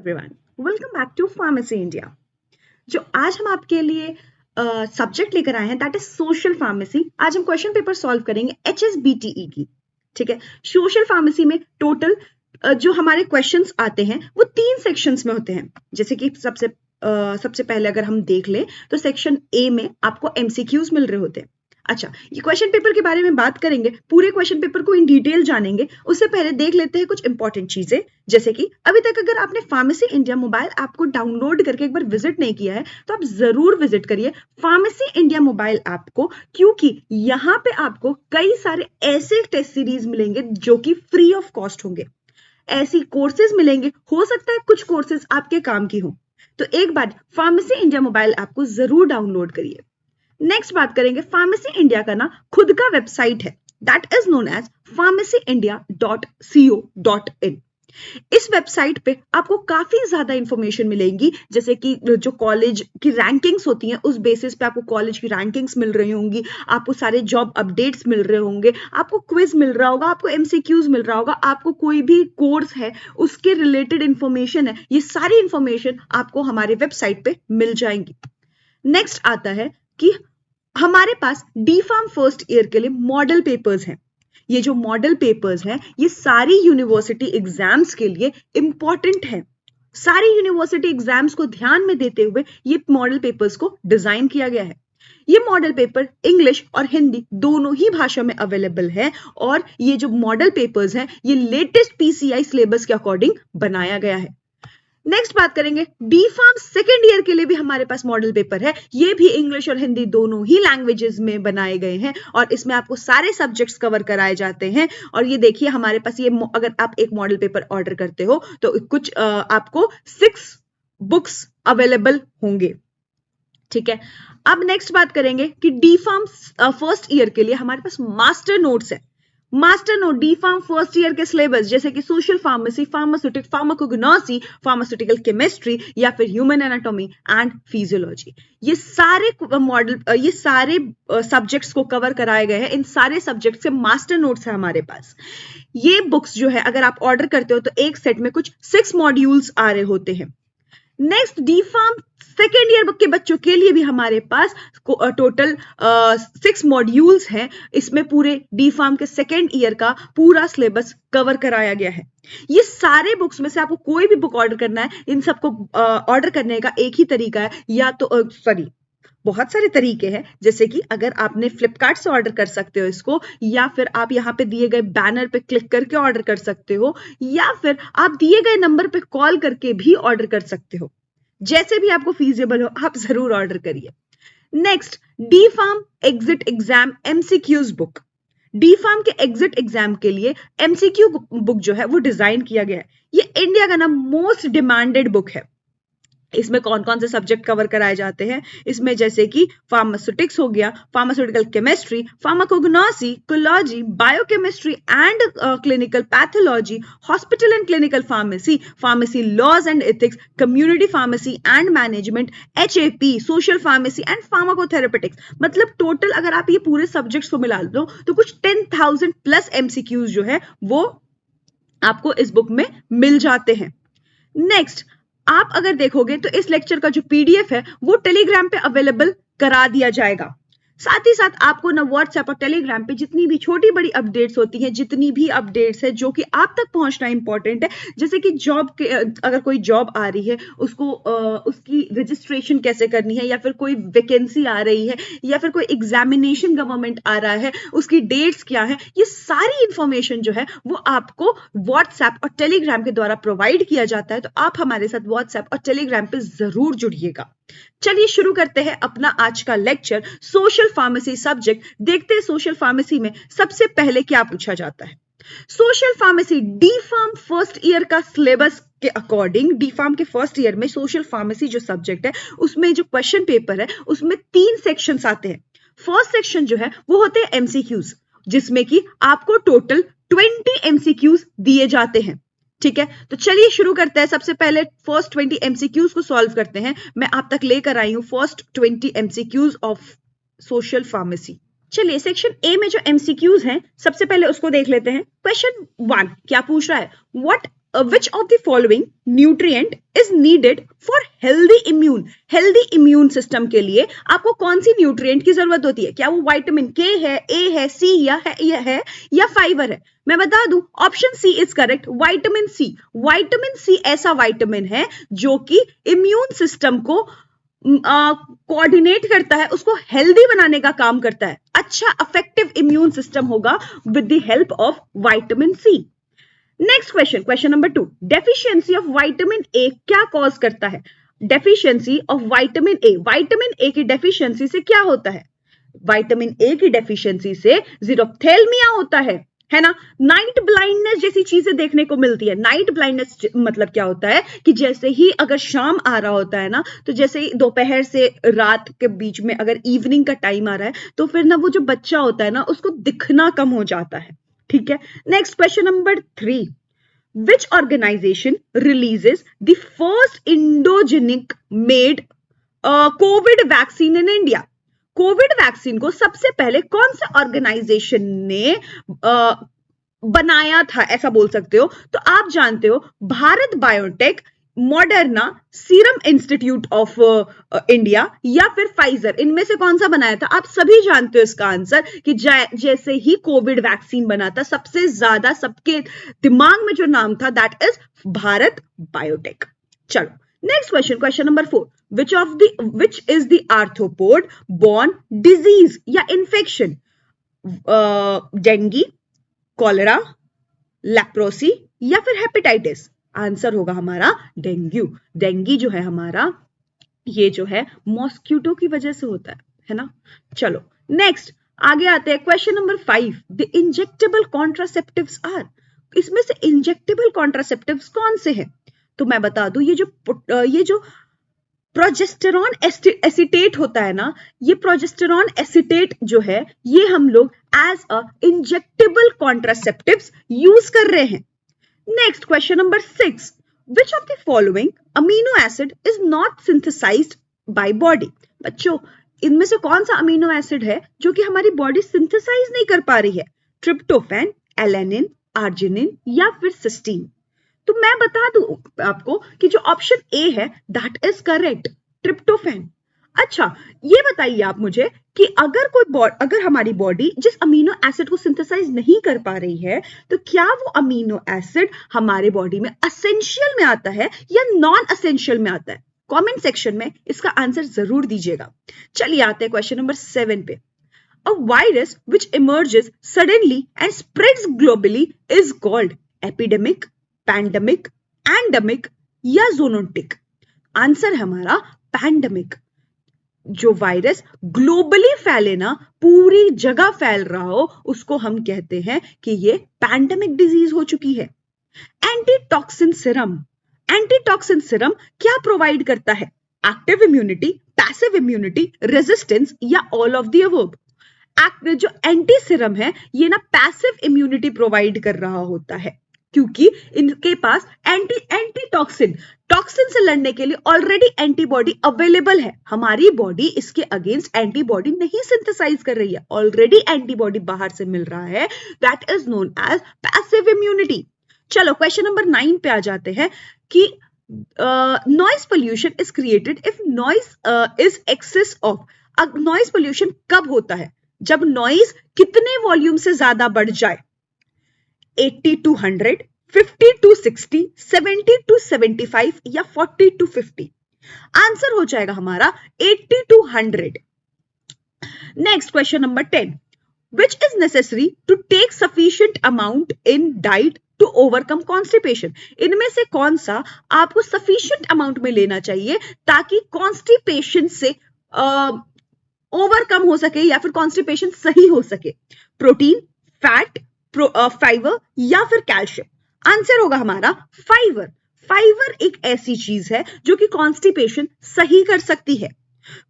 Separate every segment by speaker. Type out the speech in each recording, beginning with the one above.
Speaker 1: Everyone, welcome back to pharmacy India. जो आज हम आपके लिए सब्जेक्ट लेकर आए हैं दैट इज सोशल फार्मेसी। आज हम क्वेश्चन पेपर सॉल्व करेंगे HSBTE की। ठीक है, सोशल फार्मेसी में टोटल जो हमारे क्वेश्चंस आते हैं वो 3 सेक्शंस में होते हैं। जैसे कि सबसे पहले अगर हम देख ले तो सेक्शन ए में आपको MCQs मिल रहे होते हैं। अच्छा, ये क्वेश्चन पेपर के बारे में बात करेंगे, पूरे क्वेश्चन पेपर को इन डिटेल जानेंगे। उससे पहले देख लेते हैं कुछ इंपॉर्टेंट चीजें। जैसे कि अभी तक अगर आपने फार्मेसी इंडिया मोबाइल ऐप को डाउनलोड करके एक बार विजिट नहीं किया है तो आप जरूर विजिट करिए फार्मेसी इंडिया मोबाइल ऐप को, क्योंकि यहाँ पे आपको कई सारे ऐसे टेस्ट सीरीज मिलेंगे जो कि फ्री ऑफ कॉस्ट होंगे। ऐसी कोर्सेज मिलेंगे, हो सकता है कुछ कोर्सेज आपके काम की हो, तो एक बार फार्मेसी इंडिया मोबाइल ऐप को जरूर डाउनलोड करिए। नेक्स्ट बात करेंगे, फार्मेसी इंडिया का ना खुद का वेबसाइट है that is known as pharmacyindia.co.in। इस वेबसाइट पे आपको काफी ज्यादा इंफॉर्मेशन मिलेंगी, जैसे कि जो कॉलेज की रैंकिंग्स होती हैं उस बेसिस पे आपको कॉलेज की रैंकिंग्स मिल रही होंगी, आपको सारे जॉब अपडेट्स मिल रहे होंगे, आपको क्विज मिल रहा होगा, आपको MCQs मिल रहा होगा, आपको कोई भी कोर्स है उसके रिलेटेड इंफॉर्मेशन है, ये सारी इंफॉर्मेशन आपको हमारे वेबसाइट पे मिल जाएंगी। नेक्स्ट आता है कि हमारे पास डी फार्म फर्स्ट ईयर के लिए मॉडल पेपर्स हैं। ये जो मॉडल पेपर्स हैं ये सारी यूनिवर्सिटी एग्जाम्स के लिए इंपॉर्टेंट है। सारी यूनिवर्सिटी एग्जाम्स को ध्यान में देते हुए ये मॉडल पेपर्स को डिजाइन किया गया है। ये मॉडल पेपर इंग्लिश और हिंदी दोनों ही भाषा में अवेलेबल है, और ये जो मॉडल पेपर्स हैं ये लेटेस्ट PCI सिलेबस के अकॉर्डिंग बनाया गया है। नेक्स्ट बात करेंगे, डी फार्म सेकेंड ईयर के लिए भी हमारे पास मॉडल पेपर है। ये भी इंग्लिश और हिंदी दोनों ही लैंग्वेजेस में बनाए गए हैं, और इसमें आपको सारे सब्जेक्ट्स कवर कराए जाते हैं। और ये देखिए हमारे पास ये अगर आप एक मॉडल पेपर ऑर्डर करते हो तो कुछ आपको 6 बुक्स अवेलेबल होंगे। ठीक है, अब नेक्स्ट बात करेंगे कि डी फार्म फर्स्ट ईयर के लिए हमारे पास मास्टर नोट्स है। Master note D pharm first year के सिलेबस जैसे कि social pharmacy, pharmaceutic pharmacognosy, pharmaceutical chemistry या फिर ह्यूमन एनाटॉमी एंड फिजियोलॉजी, ये सारे मॉडल ये सारे सब्जेक्ट्स को कवर कराए गए हैं। इन सारे सब्जेक्ट्स के मास्टर नोट्स है हमारे पास। ये बुक्स जो है अगर आप ऑर्डर करते हो तो एक सेट में कुछ 6 मॉड्यूल्स आ रहे होते हैं। Next, D pharm second year के बच्चों के लिए भी हमारे पास टोटल 6 मॉड्यूल्स हैं। इसमें पूरे डी फार्म के सेकेंड ईयर का पूरा सिलेबस कवर कराया गया है। ये सारे बुक्स में से आपको कोई भी बुक ऑर्डर करना है, इन सबको ऑर्डर करने का एक ही तरीका है, या तो बहुत सारे तरीके हैं। जैसे कि अगर आपने फ्लिपकार्ट से ऑर्डर कर सकते हो इसको, या फिर आप यहाँ पे दिए गए बैनर पे क्लिक करके ऑर्डर कर सकते हो, या फिर आप दिए गए नंबर पे कॉल करके भी ऑर्डर कर सकते हो। जैसे भी आपको फीजिबल हो आप जरूर ऑर्डर करिए। Next, D pharm exit exam MCQs book. D pharm के एग्जिट एग्जाम के लिए MCQ बुक जो है वो डिजाइन किया गया है। ये इंडिया का ना मोस्ट डिमांडेड बुक है। इसमें कौन कौन से सब्जेक्ट कवर कराए जाते हैं, इसमें जैसे कि फार्मास्यूटिक्स हो गया, फार्मास्यूटिकल केमिस्ट्री, फार्माकोग्नोसी, कोलॉजी, biochemistry and clinical pathology, hospital and clinical pharmacy, pharmacy laws and ethics, community pharmacy and management, HAP, social pharmacy and pharmacotherapeutics. मतलब टोटल अगर आप ये पूरे सब्जेक्ट्स को मिला दो तो कुछ 10,000 प्लस MCQs जो है वो आपको इस बुक में मिल जाते हैं। नेक्स्ट, आप अगर देखोगे तो इस लेक्चर का जो PDF है वो टेलीग्राम पे अवेलेबल करा दिया जाएगा। साथ ही साथ आपको ना व्हाट्सएप और टेलीग्राम पे जितनी भी छोटी बड़ी अपडेट्स होती हैं, जितनी भी अपडेट्स है जो कि आप तक पहुंचना इंपॉर्टेंट है, जैसे कि जॉब के अगर कोई जॉब आ रही है उसको उसकी रजिस्ट्रेशन कैसे करनी है, या फिर कोई वैकेंसी आ रही है, या फिर कोई एग्जामिनेशन गवर्नमेंट आ रहा है उसकी डेट्स क्या है, ये सारी इंफॉर्मेशन जो है वो आपको व्हाट्सएप और टेलीग्राम के द्वारा प्रोवाइड किया जाता है। तो आप हमारे साथ व्हाट्सएप और टेलीग्राम पे जरूर जुड़िएगा। चलिए शुरू करते हैं अपना आज का लेक्चर, सोशल फार्मेसी सब्जेक्ट। देखते हैं सोशल फार्मेसी में सबसे पहले क्या पूछा जाता है। Social pharmacy D pharm first year का सिलेबस के अकॉर्डिंग, डी फार्म के फर्स्ट ईयर में सोशल फार्मेसी जो सब्जेक्ट है उसमें जो क्वेश्चन पेपर है उसमें 3 सेक्शंस आते हैं। फर्स्ट सेक्शन जो है वो होते हैं MCQs, जिसमें कि आपको टोटल 20 MCQs दिए जाते हैं। ठीक है, तो चलिए शुरू करते हैं। सबसे पहले फर्स्ट 20 MCQs को सॉल्व करते हैं। मैं आप तक लेकर आई हूं first 20 MCQs of social pharmacy. चलिए सेक्शन ए में जो MCQs हैं सबसे पहले उसको देख लेते हैं। क्वेश्चन 1 क्या पूछ रहा है, what which of the following nutrient is needed for healthy immune system के लिए आपको कौन सी न्यूट्रिएंट की जरूरत होती है? क्या वो विटामिन के है, ए है, सी है या फाइबर है? मैं बता दूं, option C is correct, vitamin C. Vitamin C ऐसा विटामिन है जो कि इम्यून सिस्टम को कोऑर्डिनेट करता है, उसको हेल्दी बनाने का काम करता है। अच्छा इफेक्टिव इम्यून सिस्टम होगा with the help of vitamin C. Next question number 2, deficiency of vitamin A क्या कॉज करता है? डेफिशिएंसी ऑफ विटामिन ए की डेफिशिएंसी से क्या होता है? विटामिन ए की डेफिशिएंसी से जीरोथेल्मिया होता है ना? नाइट ब्लाइंडनेस जैसी चीजें देखने को मिलती है। नाइट ब्लाइंडनेस मतलब क्या होता है कि जैसे ही अगर शाम आ रहा होता है ना, तो जैसे ही दोपहर से रात के बीच में अगर इवनिंग का टाइम आ रहा है, तो फिर ना वो जो बच्चा होता है ना, उसको दिखना कम हो जाता है। ठीक है। Next question number 3, which organisation releases the first indigenous made COVID vaccine in India? COVID vaccine को सबसे पहले कौन से ऑर्गेनाइजेशन ने बनाया था, ऐसा बोल सकते हो? तो आप जानते हो, Bharat biotech, Moderna, serum institute of India या फिर फाइजर, इनमें से कौन सा बनाया था? आप सभी जानते हो इसका आंसर कि जैसे ही कोविड वैक्सीन बना था, सबसे ज्यादा सबके दिमाग में जो नाम था दैट इज भारत बायोटेक। चलो next question number 4, which is the arthropod borne disease या इन्फेक्शन? डेंगी, कॉलेरा, लेप्रोसी या फिर हेपेटाइटिस? आंसर होगा हमारा डेंगू। डेंगी जो है हमारा, ये जो है मॉस्किटो की वजह से होता है ना? चलो नेक्स्ट आगे आते हैं। Question number 5, the injectable contraceptives are? इसमें से इंजेक्टेबल कॉन्ट्रासेप्टिव्स कौन से हैं? तो मैं बता दूं, ये जो प्रोजेस्टेरॉन एसिटेट होता है ना, ये प्रोजेस्टेरॉन एसिटेट जो है, ये हम लोग as a injectable contraceptives use कर रहे हैं। Next question number 6, which of the following amino acid is not synthesised by body? बच्चों, इनमें से कौन सा अमीनो एसिड है जो कि हमारी बॉडी सिंथेसाइज नहीं कर पा रही है? ट्रिप्टोफैन, एलेनिन, आर्जिनिन या फिर सिस्टीन? तो मैं बता दूं आपको कि जो ऑप्शन ए है दैट इज करेक्ट, ट्रिप्टोफैन। अच्छा, ये बताइए आप मुझे कि अगर हमारी बॉडी जिस अमीनो एसिड को सिंथेसाइज नहीं कर पा रही है, तो क्या वो अमीनो एसिड हमारे बॉडी में एसेंशियल में आता है या नॉन एसेंशियल में आता है? कमेंट सेक्शन में इसका आंसर जरूर दीजिएगा। चलिए आते हैं क्वेश्चन नंबर 7 पे। A virus which emerges suddenly and spreads globally is called epidemic, pandemic, endemic या ज़ोनोटिक? आंसर है हमारा पैंडेमिक। जो वायरस ग्लोबली फैले ना, पूरी जगह फैल रहा हो, उसको हम कहते हैं कि ये पैंडेमिक डिजीज हो चुकी है। एंटीटॉक्सिन सिरम क्या प्रोवाइड करता है? Active immunity, passive immunity, resistance या ऑल ऑफ द अबव? जो एंटी सिरम है, ये ना पैसिव इम्यूनिटी प्रोवाइड कर रहा होता है, क्योंकि इनके पास एंटीटॉक्सिन से लड़ने के लिए ऑलरेडी एंटीबॉडी अवेलेबल है। हमारी बॉडी इसके अगेंस्ट एंटीबॉडी नहीं सिंथेसाइज कर रही है, ऑलरेडी एंटीबॉडी बाहर से मिल रहा है, that is known as passive immunity. चलो क्वेश्चन नंबर 9 पे आ जाते हैं कि noise pollution is created if noise is excess of. Noise pollution कब होता है? जब नॉइज कितने वॉल्यूम से ज्यादा बढ़ जाए? 80 to 100, 50 to 60, 70 to 75 या 40 to 50? आंसर हो जाएगा हमारा 80 to 100। Next question number 10, which is necessary to take sufficient amount in diet to overcome constipation? इनमें से कौन सा आपको sufficient amount में लेना चाहिए ताकि constipation से ओवरकम हो सके या फिर कॉन्स्टिपेशन सही हो सके? प्रोटीन, फैट, फाइबर या फिर कैल्शियम? आंसर होगा हमारा फाइबर। फाइबर एक ऐसी चीज है जो कि कॉन्स्टिपेशन सही कर सकती है।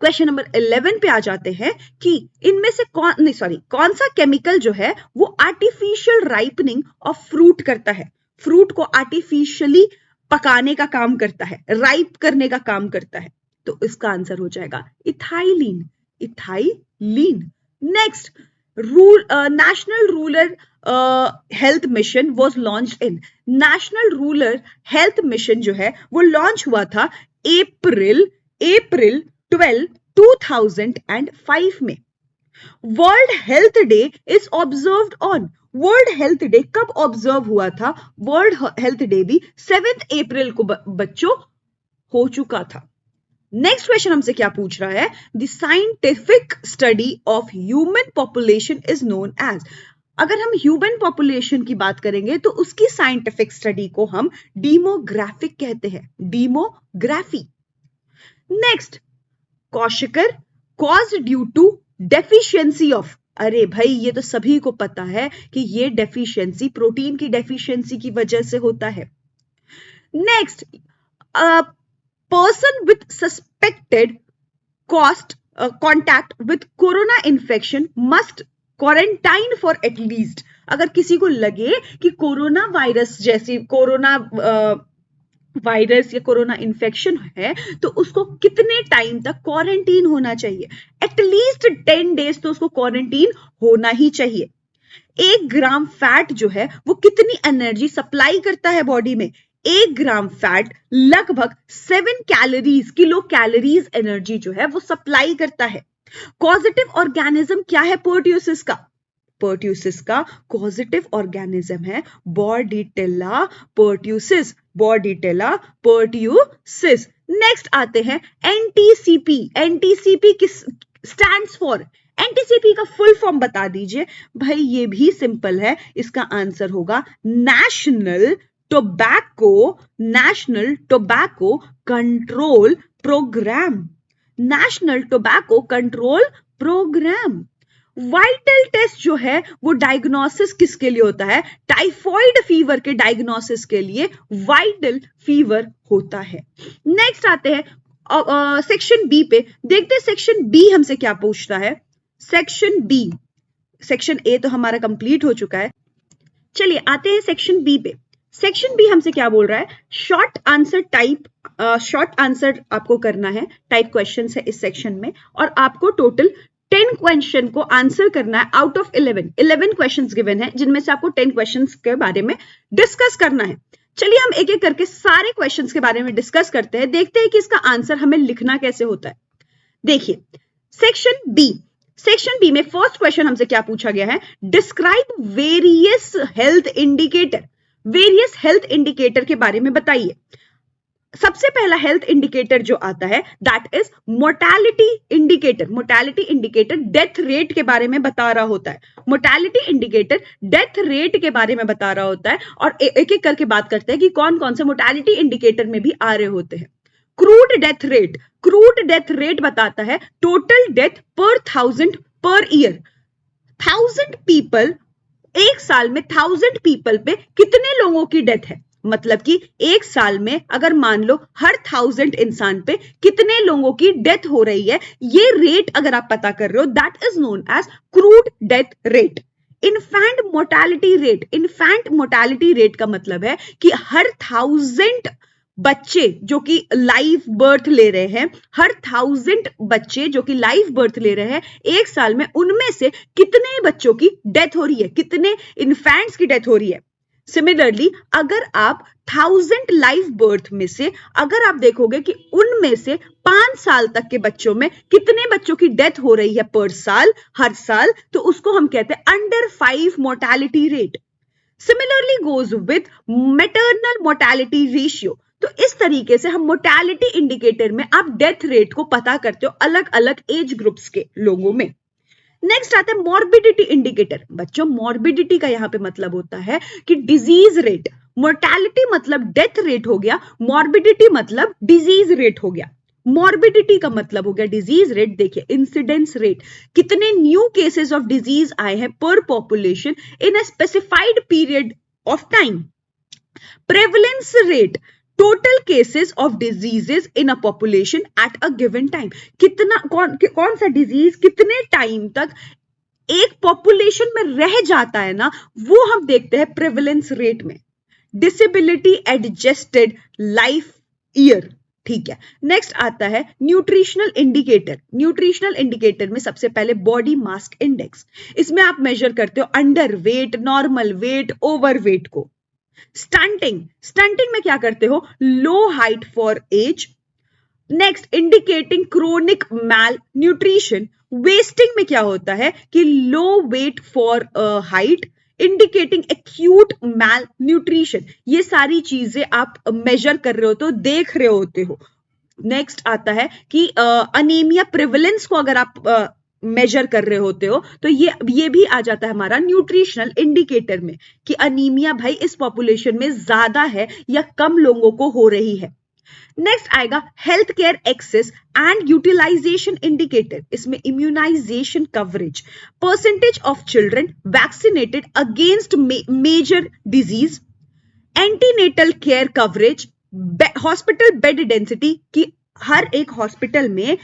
Speaker 1: क्वेश्चन नंबर 11 पे आ जाते हैं कि इनमें से कौन सा केमिकल जो है वो आर्टिफिशियल राइपनिंग ऑफ फ्रूट करता है? फ्रूट को आर्टिफिशियली पकाने का काम करता है, राइप करने का काम करता है। तो इसका आंसर हो जाएगा ethylene. Next, national rural health mission was launched in, national rural health mission जो है वो लॉन्च हुआ था अप्रैल 12 2005 में। World health day is observed on, world health day कब ऑब्जर्व हुआ था? वर्ल्ड हेल्थ डे भी 7 अप्रैल को बच्चों हो चुका था। नेक्स्ट क्वेश्चन हमसे क्या पूछ रहा है? The scientific study of human population is known as, अगर हम ह्यूमन पॉपुलेशन की बात करेंगे तो उसकी साइंटिफिक स्टडी को हम डीमोग्राफिक कहते हैं, डीमोग्राफी। नेक्स्ट, क्वेश्चकर cause due to deficiency of, अरे भाई ये तो सभी को पता है कि ये डेफिशिएंसी प्रोटीन की डेफिशिएंसी की वजह से होता है। Next, person with suspected contact with corona infection must quarantine for at least, अगर किसी को लगे कि कोरोना वायरस जैसी कोरोना वायरस या कोरोना इन्फेक्शन है तो उसको कितने टाइम तक क्वारंटीन होना चाहिए? एटलीस्ट 10 डेज तो उसको क्वारंटीन होना ही चाहिए। 1 ग्राम फैट जो है वो कितनी एनर्जी सप्लाई करता है बॉडी में? 1 ग्राम फैट लगभग 7 किलो कैलोरीज एनर्जी जो है वो सप्लाई करता है। कॉजेटिव ऑर्गेनिज्म क्या है पर्ट्यूसिस का? पर्ट्यूसिस का कॉजेटिव ऑर्गेनिज्म है बॉर्डिटेला पर्ट्यूसिस, बॉर्डिटेला पर्ट्यूसिस। नेक्स्ट आते हैं एनटीसीपी, एनटीसीपी किस स्टैंड्स फॉर? एनटीसीपी का फुल फॉर्म बता दीजिए भाई, ये भी सिंपल है, इसका आंसर होगा national tobacco control programme, national tobacco control programme. Vital test जो है वो डायग्नोसिस किसके लिए होता है? टाइफॉइड फीवर के डायग्नोसिस के लिए वाइटल फीवर होता है। नेक्स्ट आते हैं सेक्शन बी पे, देखते हैं सेक्शन बी हमसे क्या पूछता है। सेक्शन बी, सेक्शन ए तो हमारा कंप्लीट हो चुका है, चलिए आते हैं सेक्शन बी पे। सेक्शन बी हमसे क्या बोल रहा है? Short answer type, short answer आपको करना है, टाइप क्वेश्चन है इस सेक्शन में, और आपको टोटल 10 क्वेश्चन को आंसर करना है आउट ऑफ 11 क्वेश्चंस गिवन है, जिनमें से आपको 10 क्वेश्चंस के बारे में डिस्कस करना है। चलिए हम एक एक करके सारे क्वेश्चंस के बारे में डिस्कस करते हैं, देखते हैं कि इसका आंसर हमें लिखना कैसे होता है। देखिए सेक्शन बी में फर्स्ट क्वेश्चन हमसे क्या पूछा गया है? Describe various health indicator, various health indicator के बारे में बताइए। सबसे पहला हेल्थ इंडिकेटर जो आता है that is mortality indicator. Mortality indicator death rate के बारे में बता रहा होता है, मोर्टेलिटी इंडिकेटर डेथ रेट के बारे में बता रहा होता है। और एक एक करके बात करते हैं कि कौन कौन से मोर्टेलिटी इंडिकेटर में भी आ रहे होते हैं। Crude death rate, crude death rate बताता है टोटल डेथ पर 1000 पर ईयर, 1000 पीपल, एक साल में 1000 पीपल पे कितने लोगों की डेथ है, मतलब कि एक साल में अगर मान लो हर 1000 इंसान पे कितने लोगों की डेथ हो रही है, ये रेट अगर आप पता कर रहे हो that is known as crude death rate. Infant mortality rate, infant mortality rate का मतलब है कि हर 1000 बच्चे जो कि लाइव बर्थ ले रहे हैं, हर 1000 बच्चे जो कि लाइव बर्थ ले रहे हैं एक साल में, उनमें से कितने बच्चों की डेथ हो रही है, कितने इन्फेंट्स की डेथ हो रही है। सिमिलरली अगर आप 1000 लाइव बर्थ में से अगर आप देखोगे कि उनमें से 5 साल तक के बच्चों में कितने बच्चों की डेथ हो रही है पर साल, हर साल, तो उसको हम कहते हैं under 5 mortality rate. Similarly goes with maternal mortality ratio. तो इस तरीके से हम मोर्टेलिटी इंडिकेटर में आप डेथ रेट को पता करते हो अलग अलग एज ग्रुप्स के लोगों में। नेक्स्ट आता है मॉर्बिडिटी इंडिकेटर। बच्चों मॉर्बिडिटी का यहां पे मतलब होता है कि डिजीज रेट, मोर्टेलिटी मतलब डेथ रेट हो गया, मॉर्बिडिटी मतलब डिजीज रेट हो गया। मॉर्बिडिटी का मतलब हो गया डिजीज रेट। देखिए इंसिडेंस रेट, कितने न्यू केसेस ऑफ डिजीज आए हैं पर population in a specified period of time. Prevalence rate, total cases of diseases in a population at a given time. कितना कौन सा डिजीज कितने टाइम तक एक पॉपुलेशन में रह जाता है ना, वो हम देखते हैं प्रेवलेंस रेट में। डिसेबिलिटी एडजस्टेड लाइफ ईयर, ठीक है। नेक्स्ट आता है न्यूट्रिशनल इंडिकेटर। न्यूट्रिशनल इंडिकेटर में सबसे पहले बॉडी मास इंडेक्स। इसमें आप मेजर करते हो underweight, normal weight, overweight को। स्टंटिंग, स्टंटिंग में क्या करते हो, low height for age. Next indicating chronic malnutrition. Wasting में क्या होता है कि low weight for height, indicating acute malnutrition. ये सारी चीजें आप मेजर कर रहे हो तो देख रहे होते हो। नेक्स्ट आता है कि अनीमिया प्रिवलेंस को अगर आप मेजर कर रहे होते हो तो ये भी आ जाता है हमारा न्यूट्रिशनल इंडिकेटर में कि अनीमिया भाई इस पॉपुलेशन में ज्यादा है या कम लोगों को हो रही है। नेक्स्ट आएगा health care access and utilisation indicator. इसमें immunisation coverage, percentage of children vaccinated against major disease, antenatal care coverage, hospital bed density की हर एक हॉस्पिटल में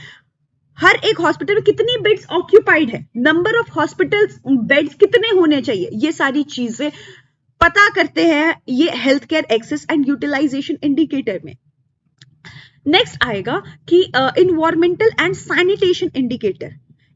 Speaker 1: कितनी बेड्स ऑक्यूपाइड है, नंबर ऑफ हॉस्पिटल बेड्स कितने होने चाहिए, ये सारी चीजें पता करते हैं ये health care access and utilisation indicator में। नेक्स्ट आएगा कि environmental and sanitation indicator,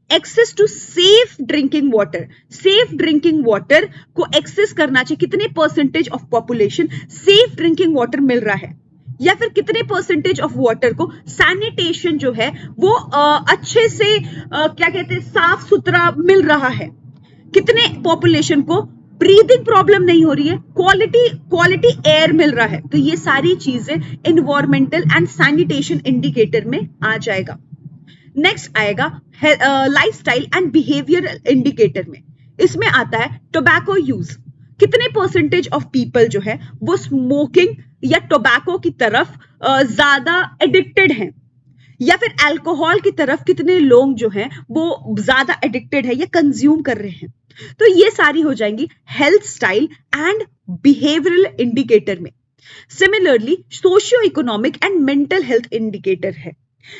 Speaker 1: access to safe drinking water. Safe drinking water को एक्सेस करना चाहिए, कितने percentage of population safe drinking water मिल रहा है, या फिर कितने परसेंटेज ऑफ वाटर को सैनिटेशन जो है वो अच्छे से क्या कहते हैं साफ सुथरा मिल रहा है, कितने पॉपुलेशन को ब्रीदिंग प्रॉब्लम नहीं हो रही है, क्वालिटी एयर मिल रहा है। तो ये सारी चीजें इन्वायरमेंटल एंड सैनिटेशन इंडिकेटर में आ जाएगा। नेक्स्ट आएगा लाइफस्टाइल एंड बिहेवियर इंडिकेटर में। इसमें आता है टोबैको यूज, कितने परसेंटेज ऑफ पीपल जो है वो स्मोकिंग या टोबैको की तरफ ज्यादा एडिक्टेड हैं, या फिर अल्कोहल की तरफ कितने लोग जो हैं वो ज्यादा एडिक्टेड है या कंज्यूम कर रहे हैं। तो ये सारी हो जाएंगी health style and behavioural indicator में। Similarly socio economic and mental health indicator है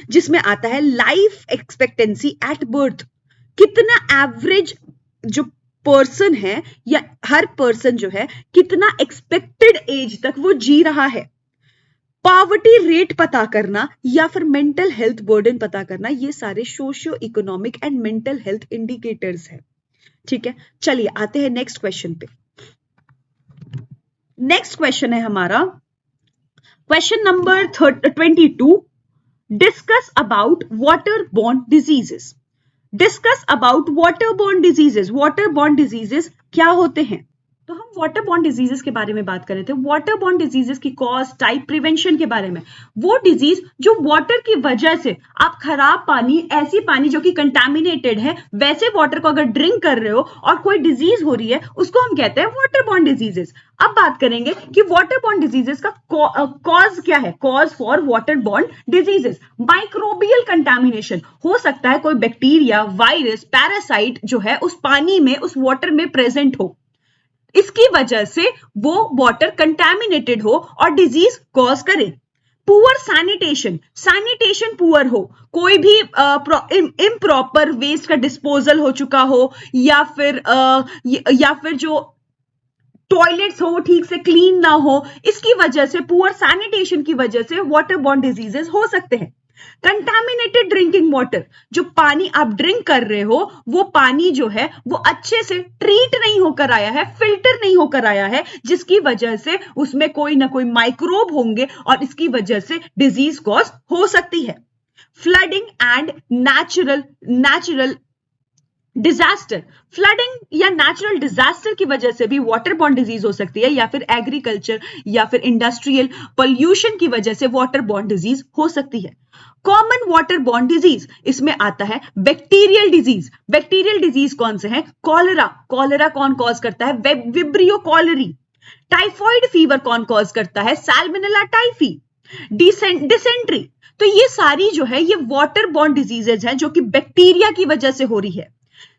Speaker 1: जिसमें आता है लाइफ एक्सपेक्टेंसी एट बर्थ, कितना एवरेज जो पर्सन है या हर पर्सन जो है कितना एक्सपेक्टेड एज तक वो जी रहा है। पॉवर्टी रेट पता करना या फिर मेंटल हेल्थ बर्डन पता करना, ये सारे socio economic and mental health indicators है। ठीक है, चलिए आते हैं नेक्स्ट क्वेश्चन पे। नेक्स्ट क्वेश्चन है हमारा question number 22, discuss about waterborne diseases. Discuss about waterborne diseases. Waterborne diseases क्या होते हैं, तो हम वाटरबोर्न डिजीजेस के बारे में बात कर रहे थे। वाटरबोर्न डिजीजेस की कॉज, टाइप, प्रिवेंशन के बारे में। वो डिजीज जो वाटर की वजह से आप खराब पानी, ऐसी पानी जो कि कंटामिनेटेड है, वैसे वाटर को अगर ड्रिंक कर रहे हो और कोई डिजीज हो रही है, उसको हम कहते हैं वाटरबोर्न डिजीजेस। अब बात करेंगे कि वाटरबोर्न डिजीजेस का कॉज क्या है। Cause for waterborne diseases, microbial contamination हो सकता है, कोई बैक्टीरिया, वायरस, पैरासाइट जो है उस पानी में, उस वाटर में प्रेजेंट हो, इसकी वजह से वो वाटर कंटैमिनेटेड हो और डिजीज कॉज करे। पुअर सैनिटेशन, सैनिटेशन पुअर हो, कोई भी इम्प्रॉपर वेस्ट का डिस्पोजल हो चुका हो, या फिर जो टॉयलेट्स हो वो ठीक से क्लीन ना हो, इसकी वजह से, पुअर सैनिटेशन की वजह से वाटरबोर्न डिजीजेस हो सकते हैं। कंटामिनेटेड ड्रिंकिंग वाटर, जो पानी आप ड्रिंक कर रहे हो वो पानी जो है वो अच्छे से ट्रीट नहीं होकर आया है, फिल्टर नहीं होकर आया है, जिसकी वजह से उसमें कोई ना कोई माइक्रोब होंगे और इसकी वजह से डिजीज कॉज हो सकती है। Flooding and natural disaster, flooding या नेचुरल डिजास्टर की वजह से भी वाटरबोर्न डिजीज हो सकती है, या फिर एग्रीकल्चर या फिर इंडस्ट्रियल पोल्यूशन की वजह से वाटरबोर्न डिजीज हो सकती है। कॉमन वाटरबोर्न डिजीज, इसमें आता है बैक्टीरियल डिजीज। बैक्टीरियल डिजीज कौन से हैं, कॉलेरा, कॉलेरा कौन कॉज करता है, विब्रियो कॉलेरी। टाइफॉइड फीवर कौन कॉज करता है, सैल्मोनेला टाइफी। डिसेंट्री, तो ये सारी जो है ये वाटरबोर्न डिजीजेज हैं जो कि बैक्टीरिया की वजह से हो रही है।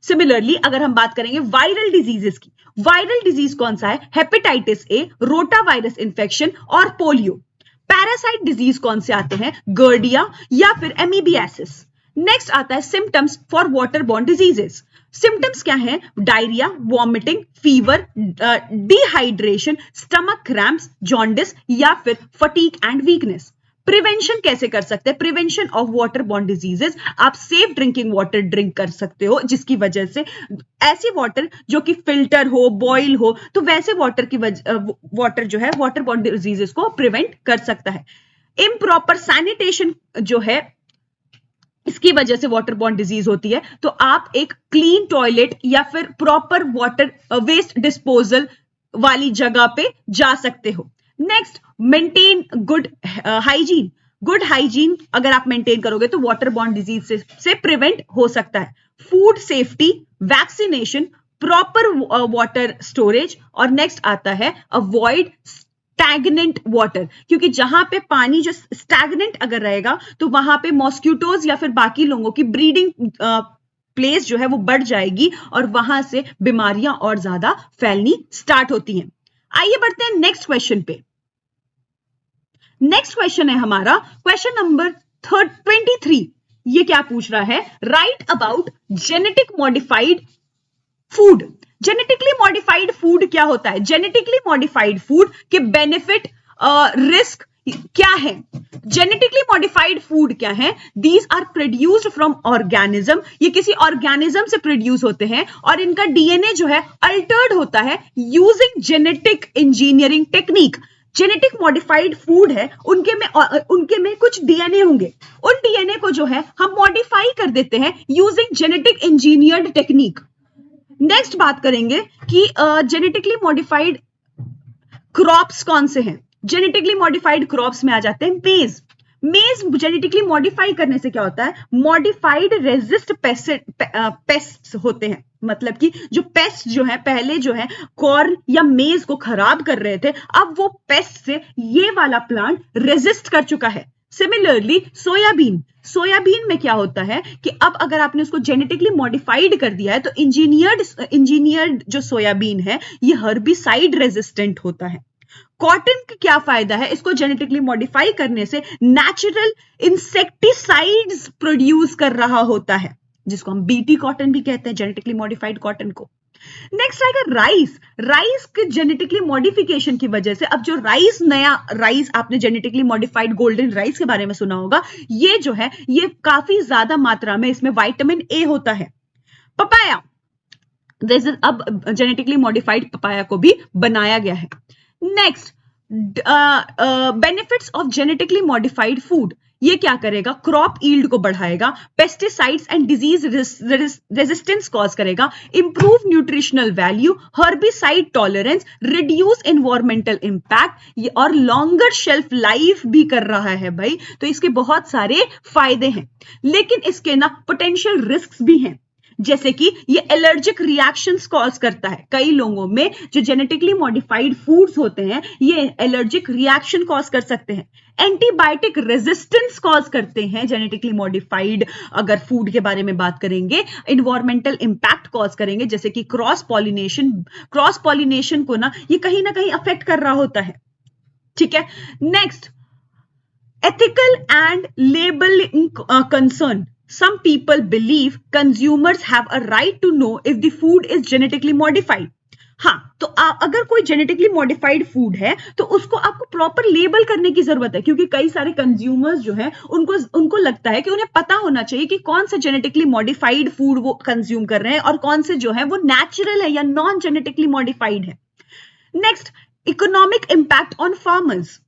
Speaker 1: सिमिलरली अगर हम बात करेंगे वायरल डिजीजेस की, वायरल डिजीज कौन सा है, hepatitis A, rota virus infection और पोलियो। पैरासाइट डिजीज कौन से आते हैं, गर्डिया या फिर एमीबियासिस। नेक्स्ट आता है symptoms for waterborne diseases. Symptoms क्या हैं, diarrhoea, vomiting, fever, dehydration, stomach cramps, jaundice या फिर फटीग एंड वीकनेस। प्रिवेंशन कैसे कर सकते हैं? Prevention of water borne diseases, आप सेफ ड्रिंकिंग वाटर ड्रिंक कर सकते हो, जिसकी वजह से ऐसी वाटर जो कि फिल्टर हो, बॉयल हो, तो वैसे वाटर की वाटर जो है वाटर बॉर्न डिजीजेस को प्रिवेंट कर सकता है। इम्प्रॉपर सैनिटेशन जो है, इसकी वजह से वाटर बॉर्न डिजीज होती है, तो आप एक क्लीन टॉयलेट या फिर प्रॉपर वाटर वेस्ट डिस्पोजल वाली जगह पे जा सकते हो। Next, maintain good hygiene. Good hygiene अगर आप मेंटेन करोगे तो वाटर बॉर्न डिजीज से प्रिवेंट हो सकता है। Food safety, vaccination, proper water storage, और नेक्स्ट आता है अवॉइड स्टैग्नेंट वाटर, क्योंकि जहां पे पानी जो स्टैग्नेंट अगर रहेगा तो वहां पे मॉस्किटोज या फिर बाकी लोगों की ब्रीडिंग प्लेस जो है वो बढ़ जाएगी और वहां से बीमारियां और ज्यादा फैलनी स्टार्ट होती हैं। आइए बढ़ते हैं नेक्स्ट क्वेश्चन पे। नेक्स्ट क्वेश्चन है हमारा क्वेश्चन नंबर 23। ये क्या पूछ रहा है? Write about genetic modified food. Genetically modified food क्या होता है? जेनेटिकली मॉडिफाइड फूड के बेनिफिट, रिस्क क्या है? जेनेटिकली मॉडिफाइड फूड क्या है? These are produced from organism, ये किसी ऑर्गेनिज्म से प्रोड्यूस होते हैं और इनका डीएनए जो है अल्टर्ड होता है using genetic engineering technique. Genetic modified food है, उनके में कुछ डीएनए होंगे, उन डीएनए को जो है हम मॉडिफाई कर देते हैं using genetic engineered technique. Next बात करेंगे कि जेनेटिकली मॉडिफाइड क्रॉप्स कौन से हैं? जेनेटिकली मॉडिफाइड क्रॉप्स में आ जाते हैं मेज। मेज जेनेटिकली मॉडिफाई करने से क्या होता है? मॉडिफाइड रेजिस्ट पेस्ट होते हैं, मतलब कि जो पेस्ट जो है पहले जो है कॉर्न या मेज को खराब कर रहे थे, अब वो पेस्ट से ये वाला प्लांट रेजिस्ट कर चुका है। सिमिलरली सोयाबीन, सोयाबीन में क्या होता है कि अब अगर आपने उसको जेनेटिकली मॉडिफाइड कर दिया है तो इंजीनियर्ड जो सोयाबीन है ये हर्बिसाइड रेजिस्टेंट होता है। कॉटन का क्या फायदा है? इसको जेनेटिकली मॉडिफाई करने से नेचुरल इंसेक्टिसाइड्स प्रोड्यूस कर रहा होता है, जिसको हम बीटी कॉटन भी कहते हैं, जेनेटिकली मॉडिफाइड कॉटन को। नेक्स्ट आएगा राइस। राइस के जेनेटिकली मॉडिफिकेशन की वजह से अब जो राइस, नया राइस आपने जेनेटिकली मॉडिफाइड गोल्डन राइस के बारे में सुना होगा, ये जो है ये काफी ज्यादा मात्रा में इसमें विटामिन ए होता है। पपाया, अब जेनेटिकली मॉडिफाइड पपाया को भी बनाया गया है। Next, benefits of genetically modified food, ये क्या करेगा? क्रॉप ईल्ड को बढ़ाएगा, pesticides and disease resistance cause करेगा, improve nutritional value, herbicide tolerance, reduce environmental impact और लॉन्गर शेल्फ लाइफ भी कर रहा है भाई। तो इसके बहुत सारे फायदे हैं, लेकिन इसके ना पोटेंशियल रिस्क भी हैं, जैसे कि ये एलर्जिक रिएक्शंस कॉज करता है। कई लोगों में जो जेनेटिकली मॉडिफाइड फूड्स होते हैं ये एलर्जिक रिएक्शन कॉज कर सकते हैं, एंटीबायोटिक रेजिस्टेंस कॉज करते हैं जेनेटिकली मॉडिफाइड अगर फूड के बारे में बात करेंगे, एनवायरमेंटल इंपैक्ट कॉज करेंगे, जैसे कि क्रॉस पॉलिनेशन को ना ये कहीं अफेक्ट कर रहा होता है। ठीक है, next, ethical and labeling concern. Some people believe consumers have a right to know if the food is genetically modified. हाँ, तो अगर कोई जेनेटिकली मॉडिफाइड फूड है तो उसको आपको प्रॉपर लेबल करने की जरूरत है, क्योंकि कई सारे कंज्यूमर्स जो है उनको लगता है कि उन्हें पता होना चाहिए कि कौन सा जेनेटिकली मॉडिफाइड फूड वो कंज्यूम कर रहे हैं और कौन से जो है वो नेचुरल है या नॉन जेनेटिकली मॉडिफाइड है। Next, economic impact on farmers.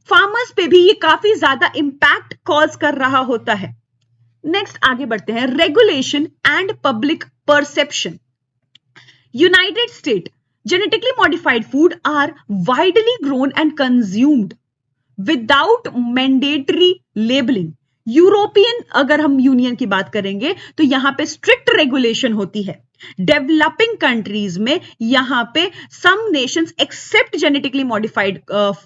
Speaker 1: Farmers पे भी ये काफी ज्यादा इंपैक्ट कॉज कर रहा होता है। नेक्स्ट आगे बढ़ते हैं, regulation and public perception. United state, genetically modified food are widely grown and consumed without mandatory labeling. European अगर हम यूनियन की बात करेंगे तो यहां पे स्ट्रिक्ट रेगुलेशन होती है। डेवलपिंग कंट्रीज में यहां पे some nations accept genetically modified crop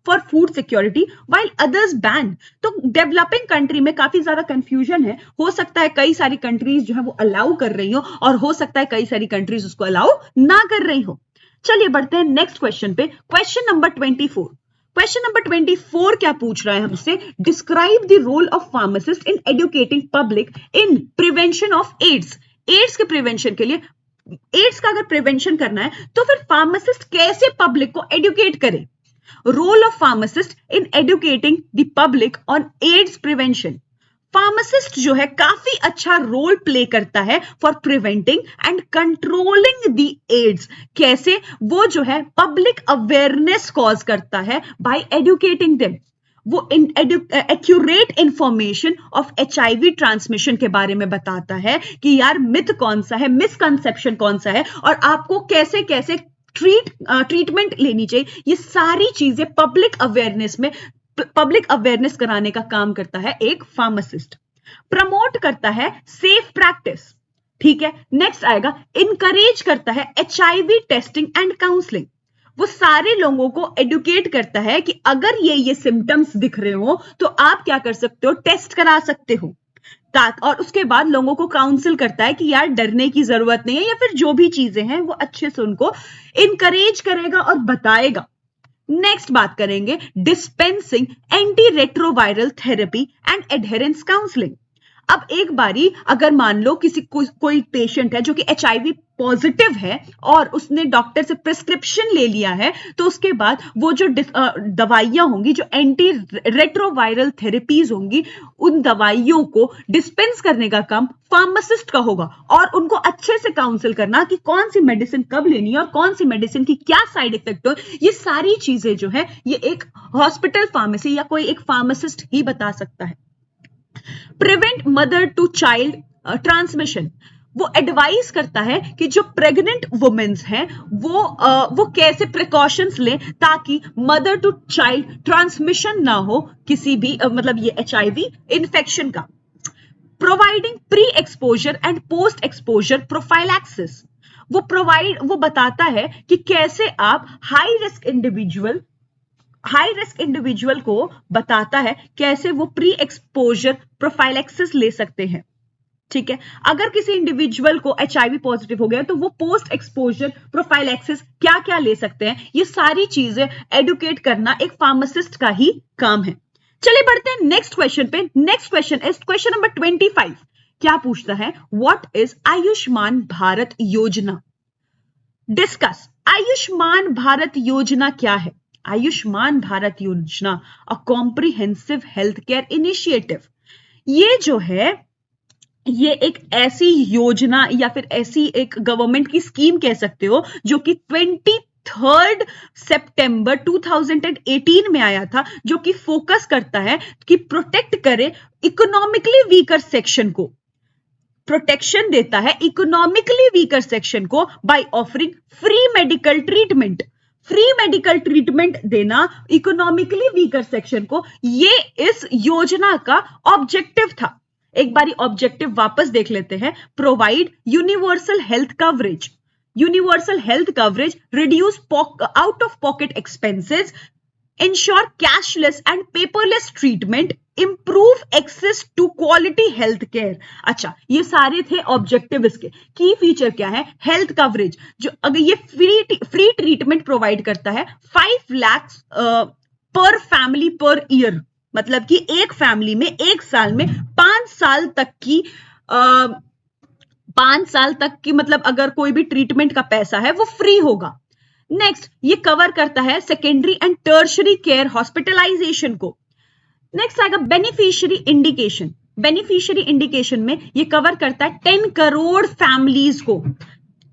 Speaker 1: for food security while others ban. तो डेवलपिंग कंट्री में काफी ज्यादा कंफ्यूजन है, हो सकता है कई सारी कंट्रीज जो है वो अलाउ कर रही हो और हो सकता है कई सारी कंट्रीज उसको अलाउ ना कर रही हो। चलिए बढ़ते हैं नेक्स्ट क्वेश्चन पे, क्वेश्चन नंबर 24। क्वेश्चन नंबर 24 क्या पूछ रहा है हमसे? Describe the role of pharmacist in educating public in prevention of AIDS. AIDS के प्रिवेंशन के लिए, एड्स का अगर प्रिवेंशन करना है तो फिर फार्मासिस्ट कैसे पब्लिक को एडुकेट करे? Role of pharmacist in educating the public on AIDS prevention. Pharmacist जो है काफी अच्छा रोल प्ले करता है for preventing and controlling the AIDS. कैसे? वो जो है पब्लिक अवेयरनेस कॉज करता है बाय एडुकेटिंग देम। वो accurate information of HIV transmission के बारे में बताता है कि यार मिथ कौन सा है, मिसकंसेप्शन कौन सा है, और आपको कैसे कैसे ट्रीटमेंट लेनी चाहिए। ये सारी चीजें पब्लिक अवेयरनेस कराने का काम करता है एक फार्मासिस्ट। प्रमोट करता है सेफ प्रैक्टिस, ठीक है। नेक्स्ट आएगा इनकरेज करता है HIV टेस्टिंग एंड काउंसलिंग। वो सारे लोगों को एडुकेट करता है कि अगर ये सिम्टम्स दिख रहे हो तो आप क्या कर सकते हो, टेस्ट करा सकते हो। और उसके बाद लोगों को काउंसिल करता है कि यार डरने की जरूरत नहीं है, या फिर जो भी चीजें हैं वो अच्छे से उनको इनकरेज करेगा और बताएगा। नेक्स्ट बात करेंगे dispensing anti retroviral therapy and adherence counselling. अब एक बारी अगर मान लो कोई पेशेंट है जो कि HIV पॉजिटिव है और उसने डॉक्टर से प्रिस्क्रिप्शन ले लिया है, तो उसके बाद वो जो दवाइयां होंगी, जो एंटी रेट्रोवायरल थेरेपीज होंगी, उन दवाइयों को डिस्पेंस करने का काम फार्मासिस्ट का होगा, और उनको अच्छे से काउंसिल करना कि कौन सी मेडिसिन कब लेनी है और कौन सी मेडिसिन की क्या साइड इफेक्ट हो। ये सारी चीजें जो है ये एक हॉस्पिटल फार्मेसी या कोई एक फार्मासिस्ट ही बता सकता है। Prevent mother to child transmission. वो एडवाइस करता है कि जो प्रेग्नेंट वुमेन्स हैं वो कैसे प्रिकॉशंस लें ताकि मदर टू चाइल्ड ट्रांसमिशन ना हो किसी भी मतलब ये HIV इन्फेक्शन का। Providing pre exposure and post exposure prophylaxis. वो बताता है कि कैसे आप हाई रिस्क इंडिविजुअल को बताता है कैसे वो प्री एक्सपोजर प्रोफाइलैक्सिस ले सकते हैं, ठीक है। अगर किसी इंडिविजुअल को HIV पॉजिटिव हो गया तो वो पोस्ट एक्सपोजर प्रोफाइलैक्सिस क्या क्या ले सकते हैं, ये सारी चीजें एडुकेट करना एक फार्मासिस्ट का ही काम है। चलिए बढ़ते हैं नेक्स्ट क्वेश्चन पे। Next question is question number 25। क्या पूछता है? व्हाट इज आयुष्मान भारत योजना? डिस्कस। आयुष्मान भारत योजना क्या है? आयुष्मान भारत योजना a comprehensive health care initiative. ये जो है ये एक ऐसी योजना या फिर ऐसी एक गवर्नमेंट की स्कीम कह सकते हो जो कि 23 सितंबर 2018 में आया था, जो कि फोकस करता है कि प्रोटेक्ट करे इकोनॉमिकली वीकर सेक्शन को, प्रोटेक्शन देता है इकोनॉमिकली वीकर सेक्शन को by offering free medical treatment. Free medical treatment देना इकोनॉमिकली वीकर सेक्शन को, ये इस योजना का ऑब्जेक्टिव था। एक बारी ऑब्जेक्टिव वापस देख लेते हैं। Provide universal health coverage. Universal health coverage, reduce out of pocket expenses, ensure cashless and paperless treatment, improve access to quality health care. अच्छा, ये सारे थे ऑब्जेक्टिव। इसके की फीचर क्या है? हेल्थ कवरेज, जो अगर ये फ्री ट्रीटमेंट प्रोवाइड करता है 5 लाख पर फैमिली पर ईयर, मतलब कि एक फैमिली में एक साल में 5 साल तक की मतलब अगर कोई भी ट्रीटमेंट का पैसा है वो फ्री होगा। नेक्स्ट, ये कवर करता है secondary and tertiary care hospitalisation को। नेक्स्ट आएगा बेनिफिशियरी इंडिकेशन। बेनिफिशियरी इंडिकेशन में ये कवर करता है 10 करोड़ फैमिलीज को।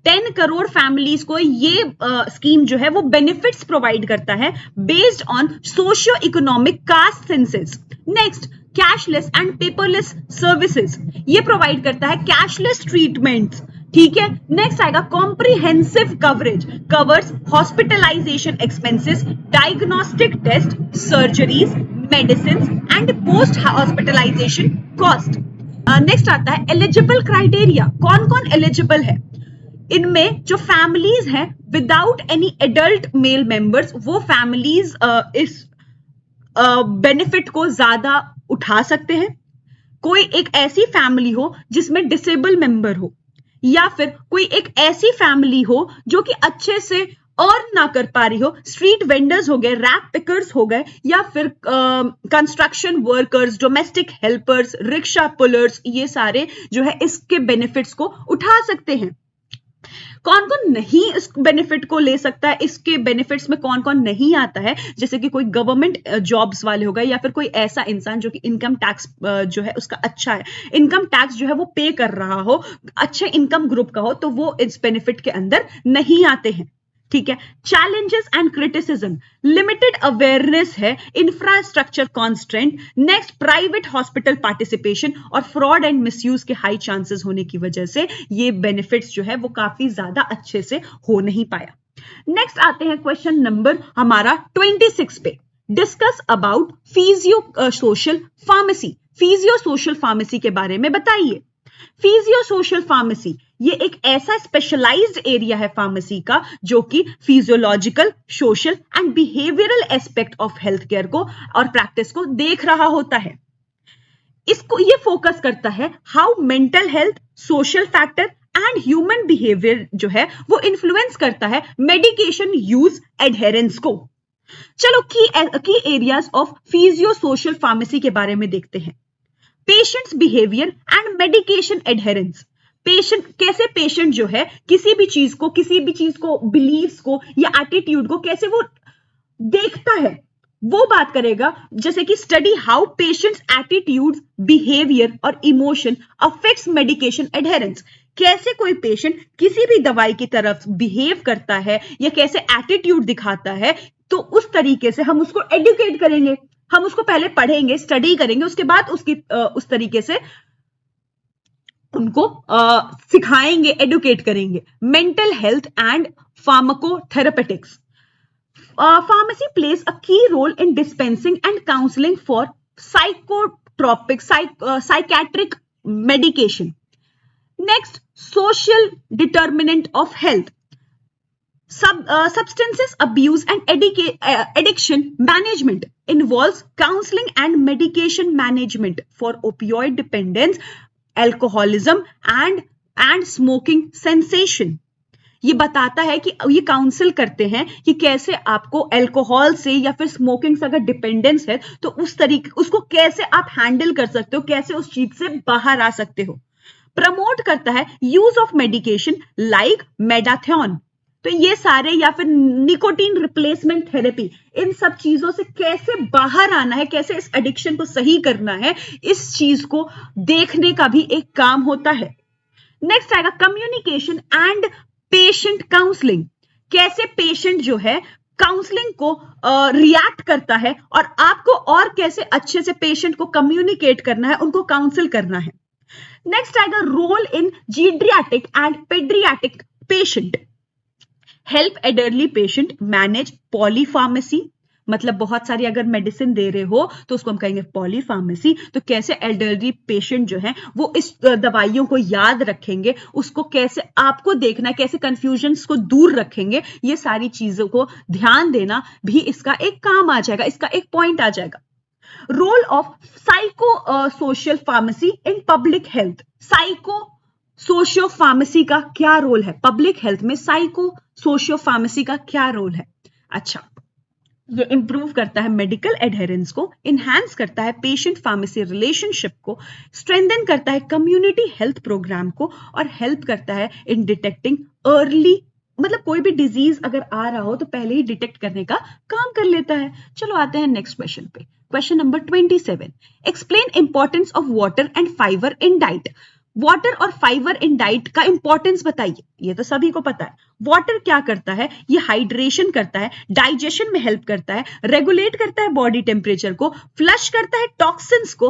Speaker 1: 10 करोड़ फैमिलीज को ये स्कीम जो है वो बेनिफिट्स प्रोवाइड करता है based on socio economic caste census. Next, cashless and paperless services, ये प्रोवाइड करता है कैशलेस ट्रीटमेंट्स, ठीक है। नेक्स्ट आएगा comprehensive coverage, covers hospitalisation expenses, diagnostic test, surgeries, medicine and post hospitalisation cost. Next आता है एलिजिबल क्राइटेरिया। कौन कौन एलिजिबल है? इनमें जो फैमिलीज हैं without any adult male members, वो फैमिलीज इस बेनिफिट को ज्यादा उठा सकते हैं। कोई एक ऐसी फैमिली हो जिसमें डिसेबल मेंबर हो, या फिर कोई एक ऐसी फैमिली हो जो कि अच्छे से अर्न ना कर पा रही हो, स्ट्रीट वेंडर्स हो गए, रैप पिकर्स हो गए, या फिर construction workers, domestic helpers, rickshaw pullers, ये सारे जो है इसके बेनिफिट्स को उठा सकते हैं। कौन कौन नहीं इस बेनिफिट को ले सकता है, इसके बेनिफिट्स में कौन कौन नहीं आता है, जैसे कि कोई गवर्नमेंट जॉब्स वाले हो गए या फिर कोई ऐसा इंसान जो कि इनकम टैक्स जो है उसका अच्छा है, इनकम टैक्स जो है वो पे कर रहा हो, अच्छे इनकम ग्रुप का हो, तो वो इस बेनिफिट के अंदर नहीं आते हैं। ठीक है। Challenges and criticism, limited awareness है, infrastructure constraint, next private hospital participation और फ्रॉड एंड मिसयूज के हाई चांसेस होने की वजह से ये बेनिफिट्स जो है वो काफी ज्यादा अच्छे से हो नहीं पाया। नेक्स्ट आते हैं क्वेश्चन नंबर हमारा 26 पे, discuss about physio social pharmacy. Physio social pharmacy के बारे में बताइए। फिजियो सोशल फार्मेसी ये एक ऐसा स्पेशलाइज्ड एरिया है फार्मेसी का जो कि physiological, social and behavioural aspect of health care को और प्रैक्टिस को देख रहा होता है। इसको ये फोकस करता है how mental health, social factor and human behaviour जो है वो इन्फ्लुएंस करता है मेडिकेशन यूज एडहेरेंस को। चलो की areas of physio social pharmacy के बारे में देखते हैं। Patients behaviour and medication adherence, patient कैसे, पेशेंट जो है किसी भी चीज को बिलीव्स को या एटीट्यूड को कैसे वो देखता है वो बात करेगा। जैसे कि study how patients attitudes, behaviour और इमोशन अफेक्ट्स मेडिकेशन एडहेरेंस, कैसे कोई पेशेंट किसी भी दवाई की तरफ बिहेव करता है या कैसे एटीट्यूड दिखाता है, तो उस तरीके से हम उसको एडुकेट करेंगे, हम उसको पहले पढ़ेंगे, स्टडी करेंगे, उसके बाद उसकी उस तरीके से उनको सिखाएंगे, एडुकेट करेंगे। Mental health and pharmacotherapeutics, pharmacy plays a key role in dispensing and counseling for psychiatric medication. Next, social determinant of health. Substances abuse and addiction management involves counseling and medication management for opioid dependence, alcoholism and smoking cessation. ये बताता है कि ये council करते हैं कि कैसे आपको अल्कोहल से या फिर स्मोकिंग से अगर डिपेंडेंस है तो उस तरीके उसको कैसे आप हैंडल कर सकते हो, कैसे उस चीज से बाहर आ सकते हो। प्रमोट करता है यूज ऑफ मेडिकेशन लाइक मेडाथोन, तो ये सारे या फिर निकोटीन रिप्लेसमेंट थेरेपी, इन सब चीजों से कैसे बाहर आना है, कैसे इस एडिक्शन को सही करना है, इस चीज को देखने का भी एक काम होता है। नेक्स्ट आएगा कम्युनिकेशन एंड पेशेंट काउंसलिंग, कैसे पेशेंट जो है काउंसलिंग को रिएक्ट करता है और आपको और कैसे अच्छे से पेशेंट को कम्युनिकेट करना है, उनको काउंसिल करना है। नेक्स्ट आएगा role in geriatric and paediatric patient, help elderly patient manage polypharmacy, मतलब बहुत सारी अगर मेडिसिन दे रहे हो तो उसको हम कहेंगे पॉलीफार्मेसी। तो कैसे एल्डरली पेशेंट जो है वो इस दवाइयों को याद रखेंगे, उसको कैसे आपको देखना है, कैसे कंफ्यूजन्स को दूर रखेंगे, ये सारी चीजों को ध्यान देना भी इसका एक काम आ जाएगा, इसका एक पॉइंट आ जाएगा। Role of psycho social pharmacy in public health, psycho socio pharmacy का क्या रोल है पब्लिक हेल्थ में, साइको सोशियो फार्मेसी का क्या रोल है। अच्छा, ये इंप्रूव करता है मेडिकल एडहेरेंस को, इनहैंस करता है पेशेंट फार्मेसी रिलेशनशिप को, स्ट्रेंथन करता है कम्युनिटी हेल्थ प्रोग्राम को और हेल्प करता है इन डिटेक्टिंग अर्ली, मतलब कोई भी डिजीज अगर आ रहा हो तो पहले ही डिटेक्ट करने का काम कर लेता है। चलो आते हैं नेक्स्ट क्वेश्चन पे, question number 27, explain importance of water and fibre in diet. Water और फाइबर इन डाइट का इंपॉर्टेंस बताइए। ये तो सभी को पता है, वाटर क्या करता है, ये हाइड्रेशन करता है, डाइजेशन में हेल्प करता है, रेगुलेट करता है बॉडी टेम्परेचर को, फ्लश करता है टॉक्सिन्स को,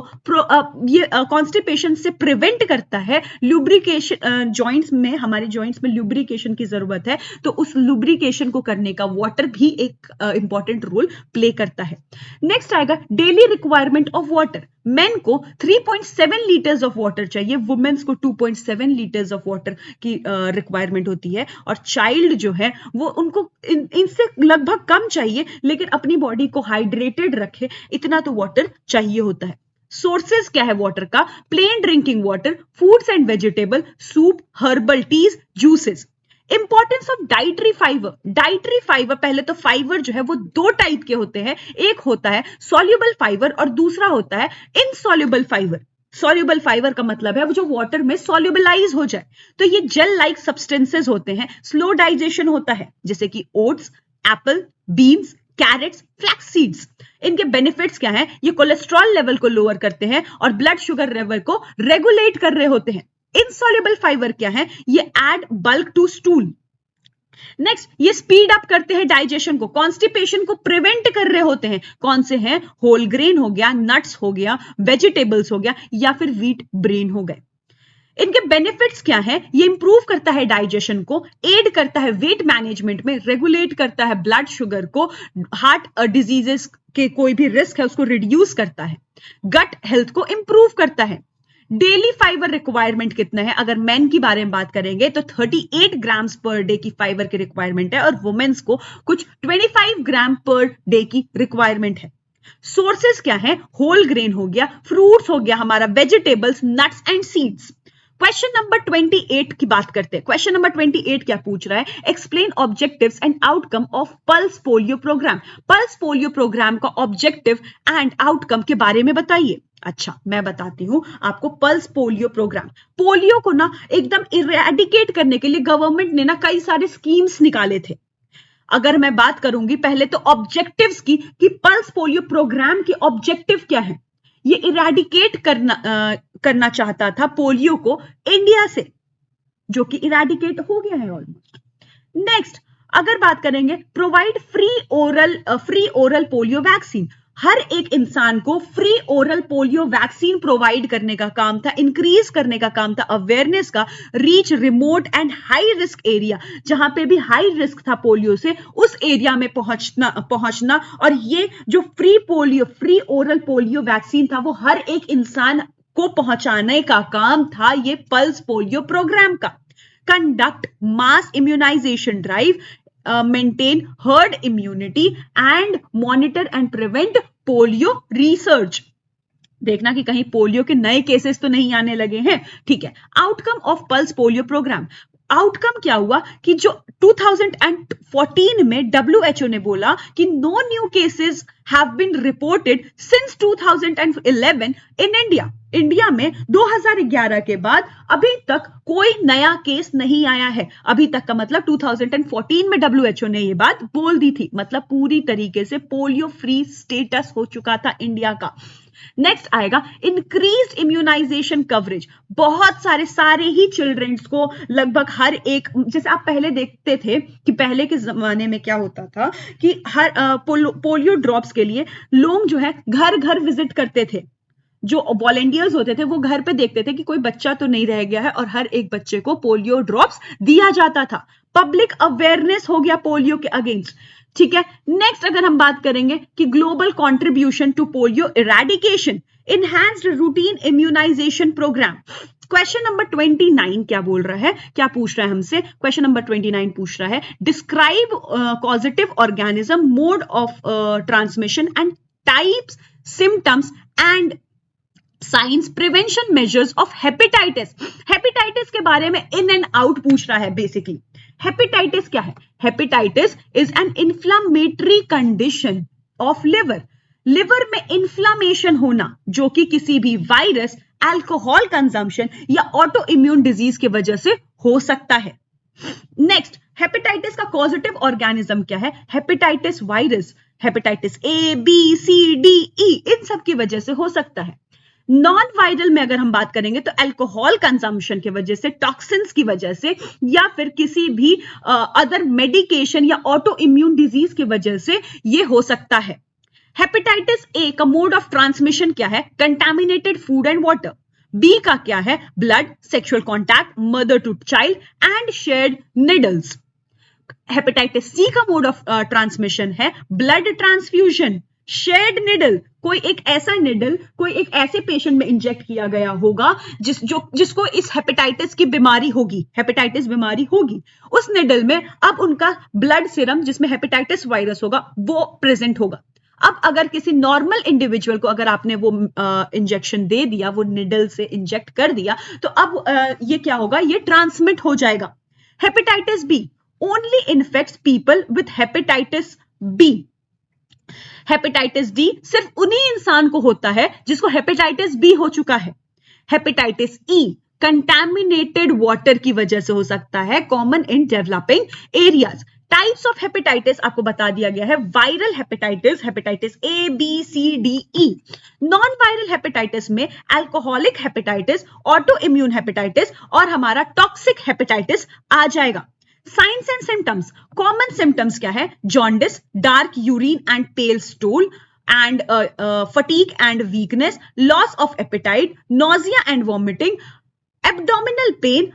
Speaker 1: ये कॉन्स्टिपेशन से प्रिवेंट करता है, लुब्रिकेशन, जॉइंट्स में, हमारे जॉइंट्स में लुब्रिकेशन की जरूरत है तो उस लुब्रिकेशन को करने का वाटर भी एक इंपॉर्टेंट रोल प्ले करता है। नेक्स्ट आएगा daily requirement of water, main को 3.7 लीटर्स ऑफ वाटर चाहिए, वुमेन्स को 2.7 लीटर्स ऑफ वाटर की रिक्वायरमेंट होती है, और चाइल्ड जो है वो उनको इनसे लगभग कम चाहिए, लेकिन अपनी बॉडी को हाइड्रेटेड रखे इतना तो वाटर चाहिए होता है। सोर्सेज क्या है वाटर का, plain drinking water, fruits and vegetable, soup, herbal teas, juices. Importance of dietary fibre, dietary fibre, पहले तो फाइबर जो है वो दो टाइप के होते हैं, एक होता है सॉल्युबल फाइबर और दूसरा होता है इनसॉल्युबल फाइबर। सॉल्युबल फाइबर का मतलब है वो जो वाटर में सॉल्युबलाइज हो जाए। तो ये जेल लाइक सब्सटेंसेस होते हैं, स्लो डाइजेशन होता है, जैसे कि oats, apple, beans, carrots, flax seeds. इनके बेनिफिट्स क्या है? ये कोलेस्ट्रॉल लेवल को लोअर करते हैं और ब्लड शुगर लेवल को रेगुलेट कर रहे होते हैं। इनसॉल्युबल फाइबर क्या है? ये add bulk to stool. Next, ये स्पीड अप करते हैं डाइजेशन को, कॉन्स्टिपेशन को प्रिवेंट कर रहे होते हैं। कौन से हैं? होल ग्रेन हो गया, नट्स हो गया, वेजिटेबल्स हो गया, या फिर व्हीट ब्रेन हो गए। इनके बेनिफिट्स क्या है? ये इंप्रूव करता है डाइजेशन को, एड करता है वेट मैनेजमेंट में, रेगुलेट करता है ब्लड शुगर को, हार्ट डिजीजेस के कोई भी रिस्क है उसको रिड्यूस करता है, गट हेल्थ को इंप्रूव करता है। डेली फाइबर रिक्वायरमेंट कितना है? अगर मेन की बारे में बात करेंगे तो 38 ग्राम्स पर डे की फाइबर की रिक्वायरमेंट है और वुमेन्स को कुछ 25 ग्राम पर डे की रिक्वायरमेंट है। सोर्सेस क्या है? होल ग्रेन हो गया, फ्रूट्स हो गया हमारा, vegetables, nuts and seeds. Question number 28 की बात करते हैं। क्वेश्चन नंबर 28 क्या पूछ रहा है? Explain objectives and outcome of pulse polio programme. Pulse polio programme का ऑब्जेक्टिव एंड आउटकम के बारे में बताइए। अच्छा, मैं बताती हूं आपको। पल्स पोलियो प्रोग्राम, पोलियो को ना एकदम इरेडिकेट करने के लिए गवर्नमेंट ने ना कई सारे स्कीम्स निकाले थे। अगर मैं बात करूंगी पहले तो ऑब्जेक्टिव्स की, कि पल्स पोलियो प्रोग्राम की ऑब्जेक्टिव क्या है। ये इरेडिकेट करना चाहता था पोलियो को इंडिया से, जो कि इरेडिकेट हो गया है ऑलमोस्ट। नेक्स्ट, अगर बात करेंगे provide free oral polio vaccine. हर एक इंसान को free oral polio vaccine provide करने का काम था, इंक्रीज करने का काम था अवेयरनेस का। Reach remote and high risk area, जहां पे भी हाई रिस्क था पोलियो से, उस एरिया में पहुंचना। और ये जो फ्री ओरल पोलियो वैक्सीन था वो हर एक इंसान को पहुंचाने का काम था ये पल्स पोलियो प्रोग्राम का। Conduct mass immunisation drive, maintain herd immunity and monitor and prevent polio research. देखना कि कहीं पोलियो के नए केसेस तो नहीं आने लगे हैं। ठीक है, outcome of pulse polio programme. Outcome क्या हुआ कि जो 2014 में WHO ने बोला कि no new cases have been reported since 2011 in India. India में 2011 के बाद अभी तक कोई नया केस नहीं आया है। अभी तक का मतलब 2014 में WHO ने ये बात बोल दी थी, मतलब पूरी तरीके से पोलियो फ्री स्टेटस हो चुका था इंडिया का। नेक्स्ट आएगा इंक्रीज्ड इम्यूनाइजेशन कवरेज। बहुत सारे ही चिल्ड्रंस को, लगभग हर एक, जैसे आप पहले देखते थे कि पहले के जमाने में क्या होता था कि हर पोलियो ड्रॉप्स के लिए लोग जो है घर घर विजिट करते थे। जो वॉलंटियर्स होते थे वो घर पे देखते थे कि कोई बच्चा तो नहीं रह गया है और हर एक बच्चे को पोलियो ड्रॉप्स दिया जाता था। पब्लिक अवेयरनेस हो गया पोलियो के अगेंस्ट। ठीक है, नेक्स्ट अगर हम बात करेंगे कि global contribution to polio eradication, enhanced routine immunisation programme. Question number 29 क्या बोल रहा है, क्या पूछ रहा है हमसे? क्वेश्चन नंबर 29 पूछ रहा है describe causative organism, mode of transmission and types, symptoms and science, prevention measures of hepatitis. Hepatitis के बारे में इन एंड आउट पूछ रहा है बेसिकली। हेपेटाइटिस क्या है? Hepatitis is an inflammatory condition of liver. Liver में इन्फ्लामेशन होना जो कि किसी भी वायरस, अल्कोहल कंजम्पशन या ऑटो इम्यून डिजीज की वजह से हो सकता है। नेक्स्ट, हेपेटाइटिस का कॉजेटिव ऑर्गेनिज्म क्या है? Hepatitis virus, hepatitis A, B, C, D, E, इन सब की वजह से हो सकता है। नॉन वायरल में अगर हम बात करेंगे तो अल्कोहल कंजम्पशन की वजह से, टॉक्सिन्स की वजह से, या फिर किसी भी अदर मेडिकेशन या ऑटो इम्यून डिजीज की वजह से ये हो सकता है। हेपेटाइटिस ए का मोड ऑफ ट्रांसमिशन क्या है? Contaminated food and water. B का क्या है? Blood, sexual contact, mother to child and shared needles. Hepatitis C का मोड ऑफ ट्रांसमिशन है ब्लड ट्रांसफ्यूजन, शेयर्ड निडल, कोई एक ऐसा निडल कोई एक ऐसे पेशेंट में इंजेक्ट किया गया होगा जिसको इस हेपेटाइटिस की बीमारी होगी, हेपेटाइटिस बीमारी होगी। उस निडल में अब उनका ब्लड सीरम जिसमें हेपेटाइटिस वायरस होगा वो प्रेजेंट होगा। अब अगर किसी नॉर्मल इंडिविजुअल को अगर आपने वो इंजेक्शन दे दिया, वो निडल से इंजेक्ट कर दिया, तो अब ये क्या होगा? ये ट्रांसमिट हो जाएगा। Hepatitis B only infects people with hepatitis B. Hepatitis D सिर्फ उन्हीं इंसान को होता है जिसको हेपेटाइटिस बी हो चुका है। हेपेटाइटिस ई कंटैमिनेटेड वाटर की वजह से हो सकता है, common in developing areas. Types of hepatitis आपको बता दिया गया है, viral hepatitis, hepatitis A B C D E. Non viral hepatitis में alcoholic hepatitis, autoimmune hepatitis और हमारा टॉक्सिक हेपेटाइटिस आ जाएगा। Signs and symptoms, common symptoms क्या है? Jaundice, dark urine and pale stool and fatigue and weakness, loss of appetite, nausea and vomiting, abdominal pain,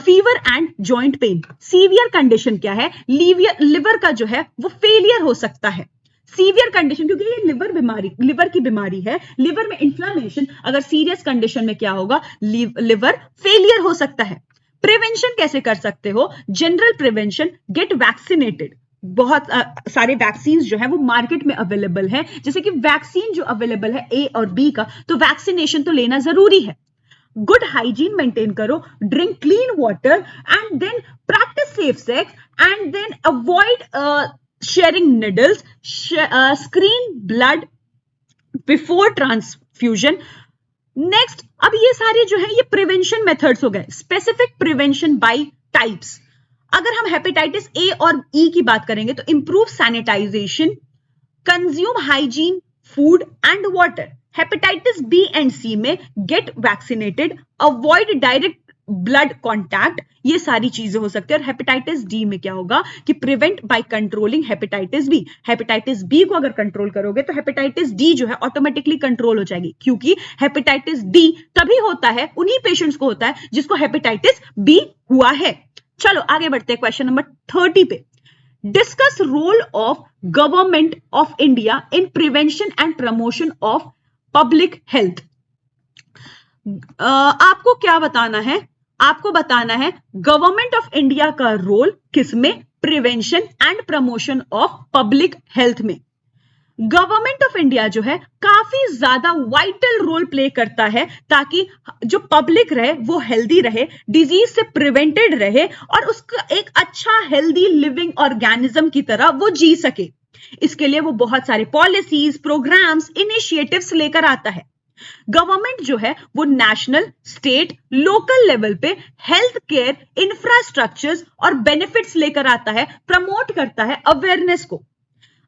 Speaker 1: fever and joint pain। Severe condition क्या है? Liver का जो है वो फेलियर हो सकता है। सीवियर कंडीशन क्योंकि ये लिवर की बीमारी है, लिवर में इंफ्लेमेशन, अगर सीरियस कंडीशन में क्या होगा? लिवर फेलियर हो सकता है। प्रिवेंशन कैसे कर सकते हो? General prevention, get vaccinated. बहुत सारे वैक्सीन जो है वो मार्केट में अवेलेबल है, जैसे कि वैक्सीन जो अवेलेबल है ए और बी का, तो वैक्सीनेशन तो लेना जरूरी है। गुड हाइजीन मेंटेन करो, drink clean water and then practise safe sex and then avoid sharing needles, screen blood before transfusion. Next, अब ये सारे जो है ये प्रिवेंशन मेथड्स हो गए। स्पेसिफिक प्रिवेंशन बाय टाइप्स, अगर हम हेपेटाइटिस ए और ई की बात करेंगे तो improve sanitisation, consume hygiene food and water. Hepatitis B and C में get vaccinated, avoid direct blood contact, ये सारी चीजें हो सकती है। और हेपेटाइटिस डी में क्या होगा कि prevent by controlling hepatitis B. Hepatitis B को अगर कंट्रोल करोगे तो हेपेटाइटिस डी जो है ऑटोमेटिकली कंट्रोल हो जाएगी, क्योंकि हेपेटाइटिस डी तभी होता है, उन्हीं पेशेंट्स को होता है जिसको हेपेटाइटिस बी हुआ है। चलो आगे बढ़ते हैं क्वेश्चन नंबर 30 पे। Discuss role of government of India in prevention and promotion of public health. आपको क्या बताना है? आपको बताना है गवर्नमेंट ऑफ इंडिया का रोल किसमें? Prevention and promotion of public health में। गवर्नमेंट ऑफ इंडिया जो है काफी ज्यादा वाइटल रोल प्ले करता है ताकि जो पब्लिक रहे वो हेल्दी रहे, डिजीज से प्रिवेंटेड रहे और उसका एक अच्छा हेल्दी लिविंग ऑर्गेनिज्म की तरह वो जी सके। इसके लिए वो बहुत सारे पॉलिसीज, प्रोग्राम्स, इनिशिएटिव्स लेकर आता है। गवर्नमेंट जो है वो नेशनल, स्टेट, लोकल लेवल पे हेल्थ केयर इंफ्रास्ट्रक्चर्स और बेनिफिट्स लेकर आता है, प्रमोट करता है अवेयरनेस को।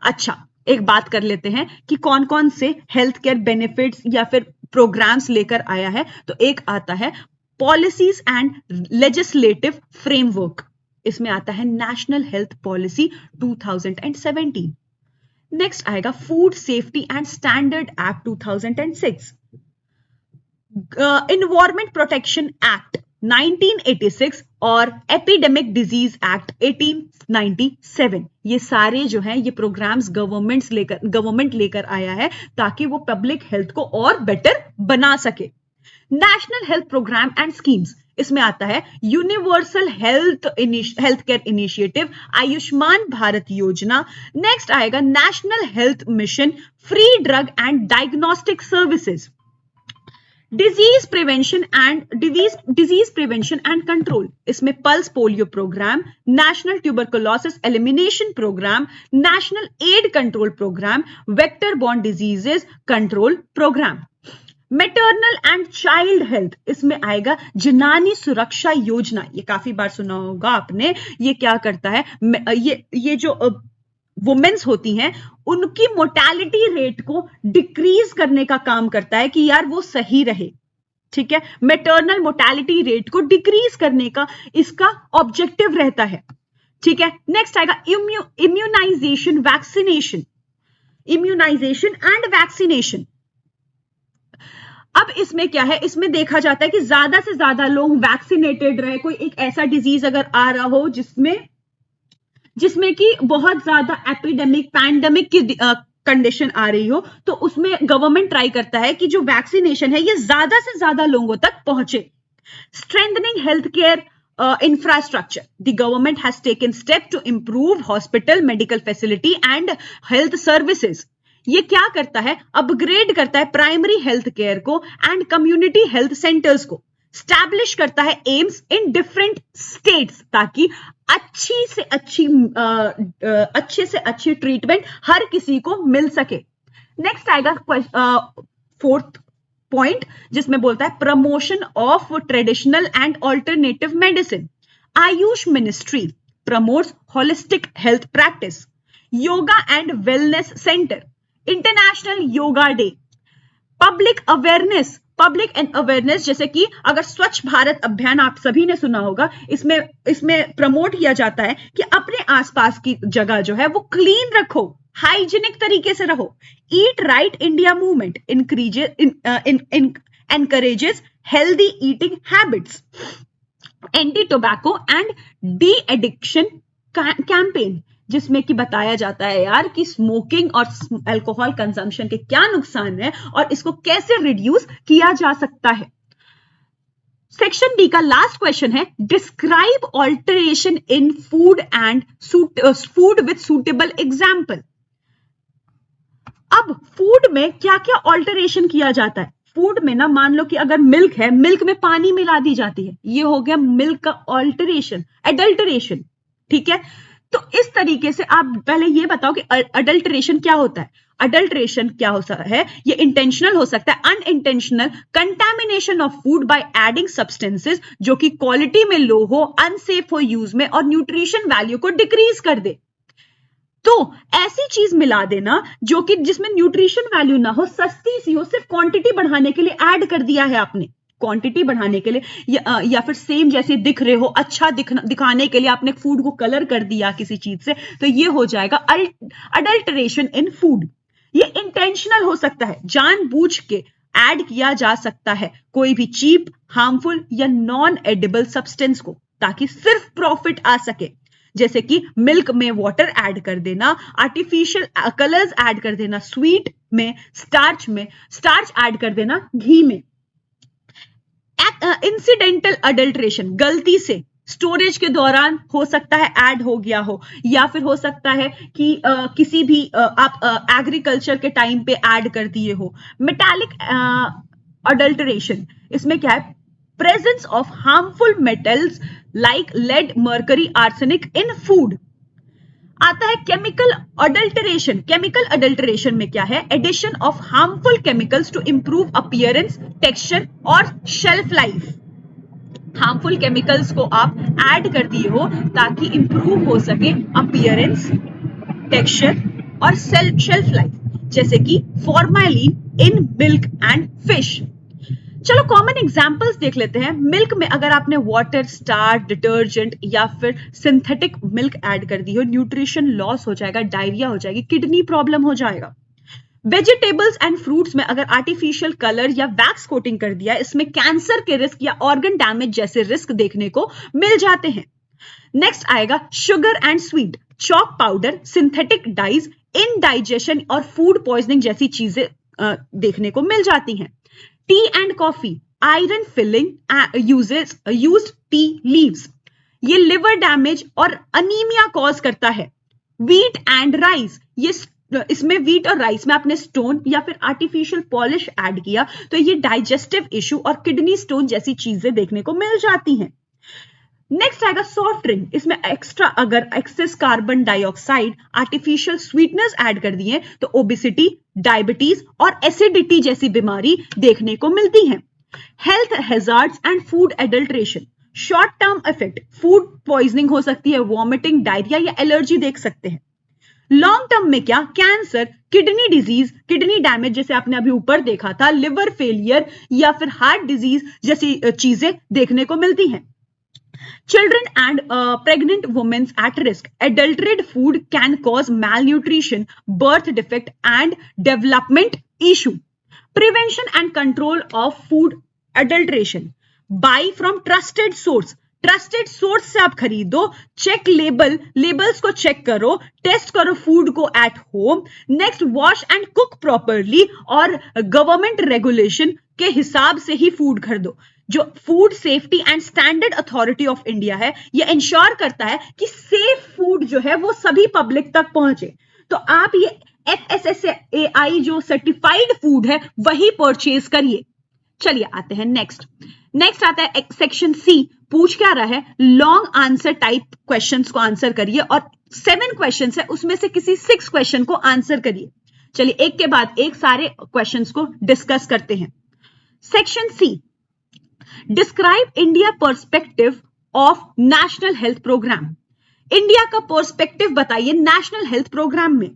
Speaker 1: अच्छा, एक बात कर लेते हैं कि कौन कौन से हेल्थ केयर बेनिफिट्स या फिर प्रोग्राम्स लेकर आया है। तो एक आता है पॉलिसीज एंड लेजिस्लेटिव फ्रेमवर्क, इसमें आता है नेशनल हेल्थ पॉलिसी 2017। नेक्स्ट आएगा food safety and standard act 2006, environment protection act 1986 और एपिडेमिक डिजीज एक्ट 1897। ये सारे जो हैं ये प्रोग्राम्स गवर्नमेंट लेकर आया है ताकि वो पब्लिक हेल्थ को और बेटर बना सके। National health programme and schemes, इसमें आता है universal health care initiative, Ayushman Bharat Yojana. Next आएगा national health mission, free drug and diagnostic services, disease prevention and control, इसमें pulse polio programme, national tuberculosis elimination programme, national AIDS control programme, vector borne diseases control programme. Maternal and child health, इसमें आएगा जनानी सुरक्षा योजना, ये काफी बार सुना होगा आपने। ये क्या करता है? ये जो वुमेन्स होती हैं उनकी मोर्टेलिटी रेट को डिक्रीज करने का काम करता है कि यार वो सही रहे। ठीक है, मैटरनल मोर्टेलिटी रेट को डिक्रीज करने का इसका ऑब्जेक्टिव रहता है। ठीक है, नेक्स्ट आएगा इम्यूनाइजेशन एंड वैक्सीनेशन। अब इसमें क्या है? इसमें देखा जाता है कि ज्यादा से ज्यादा लोग वैक्सीनेटेड रहे। कोई एक ऐसा डिजीज अगर आ रहा हो जिसमें कि बहुत ज्यादा एपिडेमिक, पैंडेमिक की कंडीशन आ रही हो, तो उसमें गवर्नमेंट ट्राई करता है कि जो वैक्सीनेशन है ये ज्यादा से ज्यादा लोगों तक पहुंचे। Strengthening health care infrastructure, the government has taken steps to improve hospital, medical facility and health services. ये क्या करता है? अपग्रेड करता है प्राइमरी हेल्थ केयर को एंड कम्युनिटी हेल्थ सेंटर्स को, स्टैब्लिश करता है एम्स इन डिफरेंट स्टेट्स ताकि अच्छे से अच्छी ट्रीटमेंट हर किसी को मिल सके। नेक्स्ट आएगा फोर्थ पॉइंट जिसमें बोलता है promotion of traditional and alternative medicine, Ayush ministry promotes holistic health practice, yoga and wellness centre, international yoga day, public and awareness, जैसे कि अगर स्वच्छ भारत अभियान आप सभी ने सुना होगा, इसमें प्रमोट किया जाता है कि अपने आसपास की जगह जो है वो क्लीन रखो, हाइजीनिक तरीके से रहो। Eat right India movement encourages healthy eating habits, anti tobacco and de addiction campaign, जिसमें कि बताया जाता है यार कि स्मोकिंग और अल्कोहल कंजम्पशन के क्या नुकसान है और इसको कैसे रिड्यूस किया जा सकता है। सेक्शन डी का लास्ट क्वेश्चन है describe alteration in food and food with suitable example. अब फूड में क्या क्या ऑल्टरेशन किया जाता है? फूड में ना, मान लो कि अगर मिल्क है, मिल्क में पानी मिला दी जाती है, ये हो गया मिल्क का ऑल्टरेशन, एडल्टरेशन, ठीक है। तो इस तरीके से आप पहले ये बताओ कि अडल्टरेशन क्या होता है। अडल्टरेशन क्या होता है? ये इंटेंशनल हो सकता है, unintentional contamination of food by adding substances जो कि क्वालिटी में लो हो, अनसेफ हो यूज में और न्यूट्रिशन वैल्यू को डिक्रीज कर दे। तो ऐसी चीज मिला देना जो कि जिसमें न्यूट्रिशन वैल्यू ना हो, सस्ती सी हो, सिर्फ क्वांटिटी बढ़ाने के लिए ऐड कर दिया है आपने, क्वांटिटी बढ़ाने के लिए, या फिर सेम जैसे दिख रहे हो, अच्छा दिखाने के लिए आपने फूड को कलर कर दिया किसी चीज से, तो ये हो जाएगा अडल्टरेशन इन फूड। ये इंटेंशनल हो सकता है, जानबूझ के ऐड किया जा सकता है कोई भी चीप, हार्मफुल या नॉन एडिबल सब्सटेंस को, ताकि सिर्फ प्रॉफिट आ सके, जैसे कि मिल्क में वाटर ऐड कर देना, आर्टिफिशियल कलर्स ऐड कर देना, स्वीट में स्टार्च ऐड कर देना घी में। इंसिडेंटल अडल्ट्रेशन, गलती से स्टोरेज के दौरान हो सकता है ऐड हो गया हो, या फिर हो सकता है कि किसी भी आप एग्रीकल्चर के टाइम पे ऐड कर दिए हो। मेटालिक अडल्ट्रेशन, इसमें क्या है? Presence of harmful metals like lead, mercury, arsenic in food. आता है केमिकल अडल्टरेशन। केमिकल अडल्टरेशन में क्या है? Addition of harmful chemicals to improve appearance, texture और शेल्फ लाइफ। हार्मफुल केमिकल्स को आप ऐड कर दिए हो ताकि इंप्रूव हो सके अपीयरेंस, टेक्सचर और शेल्फ लाइफ, जैसे कि formalin in milk and fish. चलो कॉमन एग्जांपल्स देख लेते हैं। मिल्क में अगर आपने वाटर, स्टार्च, डिटर्जेंट या फिर सिंथेटिक मिल्क ऐड कर दी हो, न्यूट्रिशन लॉस हो जाएगा, डायरिया हो जाएगी, किडनी प्रॉब्लम हो जाएगा। वेजिटेबल्स एंड फ्रूट्स में अगर आर्टिफिशियल कलर या वैक्स कोटिंग कर दिया, इसमें कैंसर के रिस्क या ऑर्गन डैमेज जैसे रिस्क देखने को मिल जाते हैं। नेक्स्ट आएगा sugar and sweet, chalk powder, synthetic dies, indigestion और फूड पॉइजनिंग जैसी चीजें देखने को मिल जाती हैं। T and coffee, iron filling used tea leaves, ये लिवर डैमेज और अनीमिया कॉज करता है। व्हीट एंड राइस, ये इसमें व्हीट और राइस में आपने स्टोन या फिर आर्टिफिशियल पॉलिश ऐड किया तो ये डाइजेस्टिव इश्यू और किडनी स्टोन जैसी चीजें देखने को मिल जाती हैं। नेक्स्ट आएगा सॉफ्ट ड्रिंक, इसमें एक्स्ट्रा अगर excess carbon dioxide, artificial sweetness add कर दिए तो ओबेसिटी, डायबिटीज और एसिडिटी जैसी बीमारी देखने को मिलती है। Health hazards and food adulteration, short term effect, food poisoning हो सकती है, वॉमिटिंग, डायरिया या एलर्जी देख सकते हैं। लॉन्ग टर्म में क्या? Cancer, kidney disease, kidney damage जैसे आपने अभी ऊपर देखा था, लिवर फेलियर या फिर हार्ट डिजीज जैसी चीजें देखने को मिलती हैं। Children and pregnant women at risk. Adulterated food can cause malnutrition, birth defect, and development issue. Prevention and control of food adulteration. Buy from trusted source. Trusted source से आप खरीदो, चेक लेबल्स को चेक करो, test करो food को at home. Next, wash and cook properly और government regulation के हिसाब से ही फूड खरीदो। जो food safety and standard authority of India है, ये इंश्योर करता है कि सेफ फूड जो है वो सभी पब्लिक तक पहुंचे। तो आप ये FSSAI जो सर्टिफाइड फूड है वही परचेज करिए। चलिए आते हैं नेक्स्ट आता है सेक्शन सी। पूछ क्या रहा है? लॉन्ग आंसर टाइप क्वेश्चंस को आंसर करिए और 7 क्वेश्चंस है उसमें से किसी 6 क्वेश्चन को आंसर करिए। चलिए एक के बाद एक सारे क्वेश्चंस को डिस्कस करते हैं। Section C, describe India perspective of national health programme. India का पर्सपेक्टिव बताइए नेशनल हेल्थ प्रोग्राम में।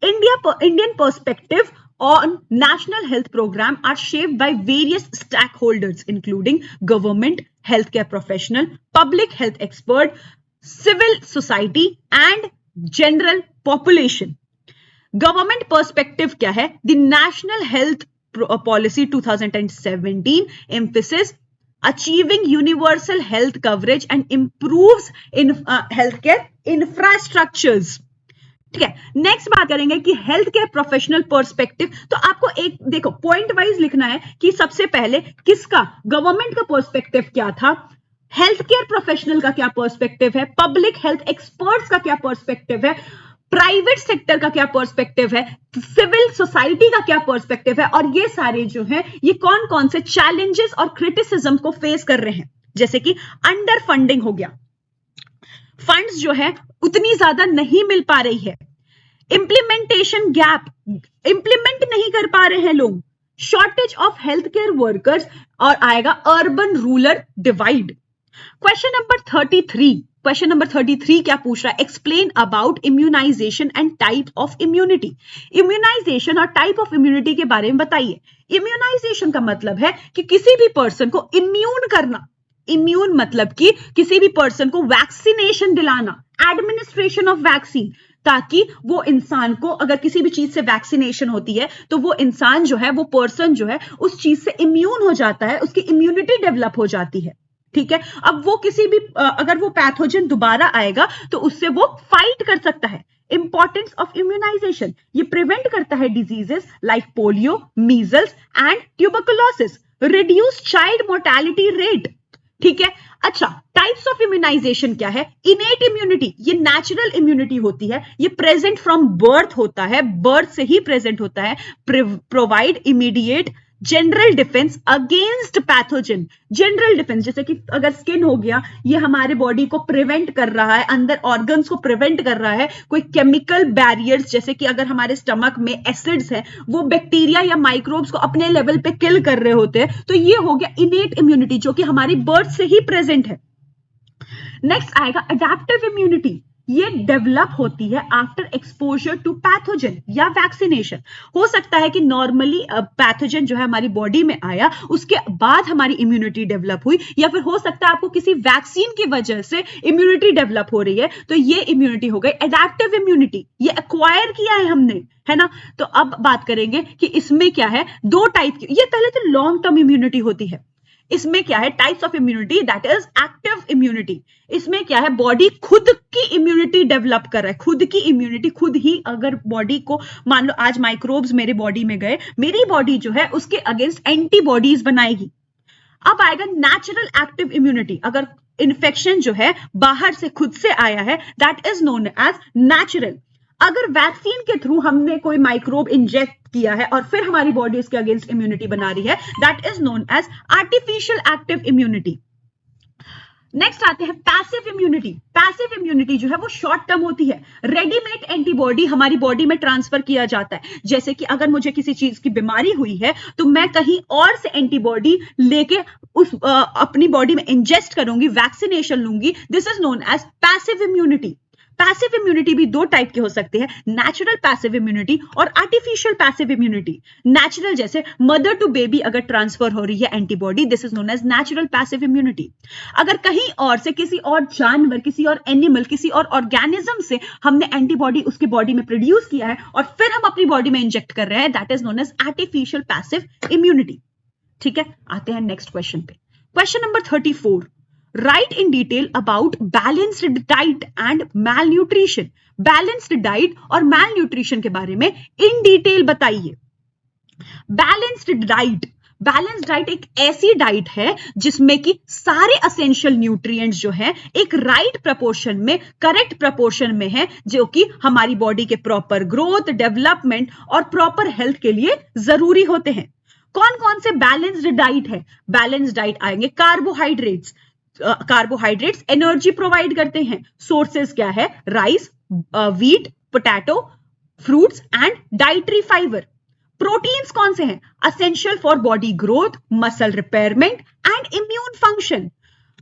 Speaker 1: Indian perspective on national health program are shaped by various stakeholders including government, healthcare professional, public health expert, civil society and general population. Government perspective क्या है? The National Health Policy 2017 emphasis achieving universal health coverage and improves in healthcare infrastructures. ठीक है, next बात करेंगे कि health care professional perspective. तो आपको एक देखो पॉइंट वाइज लिखना है कि सबसे पहले किसका, गवर्नमेंट का पर्सपेक्टिव क्या था, हेल्थ केयर प्रोफेशनल का क्या पर्सपेक्टिव है, पब्लिक हेल्थ एक्सपर्ट्स का क्या पर्सपेक्टिव है, प्राइवेट सेक्टर का क्या पर्सपेक्टिव है, सिविल सोसाइटी का क्या पर्सपेक्टिव है, और ये सारे जो है ये कौन कौन से चैलेंजेस और क्रिटिसिज्म को फेस कर रहे हैं। जैसे कि अंडर फंडिंग हो गया, फंड्स जो है उतनी ज्यादा नहीं मिल पा रही है, इंप्लीमेंटेशन गैप, इंप्लीमेंट नहीं कर पा रहे हैं लोग, shortage of health care workers, और आएगा urban rural divide. Question number 33 क्या पूछ रहा है, explain about immunisation and type of immunity. Immunisation और टाइप ऑफ इम्यूनिटी के बारे में बताइए। इम्यूनाइजेशन का मतलब है कि किसी भी पर्सन को इम्यून करना, इम्यून मतलब कि किसी भी पर्सन को वैक्सीनेशन दिलाना, एडमिनिस्ट्रेशन ऑफ वैक्सीन, ताकि वो इंसान को अगर किसी भी चीज से वैक्सीनेशन होती है तो वो इंसान जो है, वो पर्सन जो है उस चीज से इम्यून हो जाता है, उसकी इम्यूनिटी डेवलप हो जाती है। ठीक है, अब वो किसी भी अगर वो पैथोजन दोबारा आएगा तो उससे वो फाइट कर सकता है। इंपॉर्टेंस ऑफ इम्यूनाइजेशन, ये प्रिवेंट करता है diseases like polio, measles and tuberculosis, reduce child mortality rate. ठीक है, अच्छा, टाइप्स ऑफ इम्यूनाइजेशन क्या है, इनेट इम्यूनिटी, ये नेचुरल इम्यूनिटी होती है, ये प्रेजेंट फ्रॉम बर्थ होता है, बर्थ से ही प्रेजेंट होता है, provide immediate general defence against pathogen. General defence जैसे कि अगर स्किन हो गया, ये हमारे बॉडी को प्रिवेंट कर रहा है, अंदर ऑर्गन्स को प्रिवेंट कर रहा है, कोई केमिकल बैरियर्स जैसे कि अगर हमारे स्टमक में एसिड्स है वो बैक्टीरिया या माइक्रोब्स को अपने लेवल पे किल कर रहे होते हैं, तो ये हो गया इनेट इम्यूनिटी जो कि हमारी बर्थ से ही प्रेजेंट है। नेक्स्ट आएगा अडैप्टिव इम्यूनिटी, ये डेवलप होती है आफ्टर एक्सपोजर टू पैथोजन या वैक्सीनेशन। हो सकता है कि नॉर्मली पैथोजन जो है हमारी बॉडी में आया, उसके बाद हमारी इम्यूनिटी डेवलप हुई, या फिर हो सकता है आपको किसी वैक्सीन की वजह से इम्यूनिटी डेवलप हो रही है, तो ये इम्यूनिटी हो गई एडैप्टिव इम्यूनिटी, ये एक्वायर किया है हमने, है ना। तो अब बात करेंगे कि इसमें क्या है, दो टाइप की, ये पहले तो लॉन्ग टर्म इम्यूनिटी होती है, इसमें क्या है types of immunity, that is active immunity. इसमें क्या है, बॉडी खुद की इम्यूनिटी डेवलप कर रहा है, खुद की इम्यूनिटी खुद ही, अगर बॉडी को मान लो आज माइक्रोब्स मेरे बॉडी में गए, मेरी बॉडी जो है उसके अगेंस्ट एंटीबॉडीज बनाएगी। अब आएगा नेचुरल एक्टिव इम्यूनिटी, अगर इन्फेक्शन जो है बाहर से खुद से आया है, that is known as natural. अगर वैक्सीन के थ्रू हमने कोई माइक्रोब इंजेक्ट किया है और फिर हमारी बॉडी इसके अगेंस्ट इम्यूनिटी बना रही है, that is known as artificial active immunity. Next आते हैं पैसिव इम्यूनिटी। पैसिव इम्यूनिटी जो है वो शॉर्ट टर्म होती है, रेडीमेड एंटीबॉडी हमारी बॉडी में ट्रांसफर किया जाता है। जैसे कि अगर मुझे किसी चीज की बीमारी हुई है तो मैं कहीं और से एंटीबॉडी लेके उस अपनी बॉडी में इंजेस्ट करूंगी, वैक्सीनेशन लूंगी, this is known as passive immunity. Passive immunity भी दो टाइप के हो सकते हैं, नेचुरल पैसिव इम्यूनिटी और आर्टिफिशियल पैसिव इम्यूनिटी। नेचुरल जैसे मदर टू बेबी अगर ट्रांसफर हो रही है antibody, this is known as natural passive immunity. अगर कहीं और से किसी और जानवर, किसी और एनिमल, किसी और ऑर्गेनिज्म से हमने एंटीबॉडी उसकी बॉडी में प्रोड्यूस किया है और फिर हम अपनी बॉडी में इंजेक्ट कर रहे हैं, that is known as artificial passive immunity. ठीक है, आते हैं नेक्स्ट क्वेश्चन पे। Question number 34, write in detail about balanced diet and malnutrition. Balanced diet और मैलन्यूट्रिशन के बारे में इन डिटेल बताइए। बैलेंस्ड डाइट, बैलेंस्ड डाइट एक ऐसी डाइट है जिसमें कि सारे असेंशियल न्यूट्रिएंट्स जो है एक राइट प्रपोर्शन में, करेक्ट प्रपोर्शन में है, जो कि हमारी बॉडी के प्रॉपर ग्रोथ, डेवलपमेंट और प्रॉपर हेल्थ के लिए जरूरी होते हैं। कौन कौन से बैलेंस्ड डाइट है? बैलेंस्ड डाइट आएंगे कार्बोहाइड्रेट्स, कार्बोहाइड्रेट्स एनर्जी प्रोवाइड करते हैं। सोर्सेस क्या है? Rice, wheat, potato, fruits and dietary fibre. Proteins कौन से हैं? Essential for body growth, muscle repayment and immune function.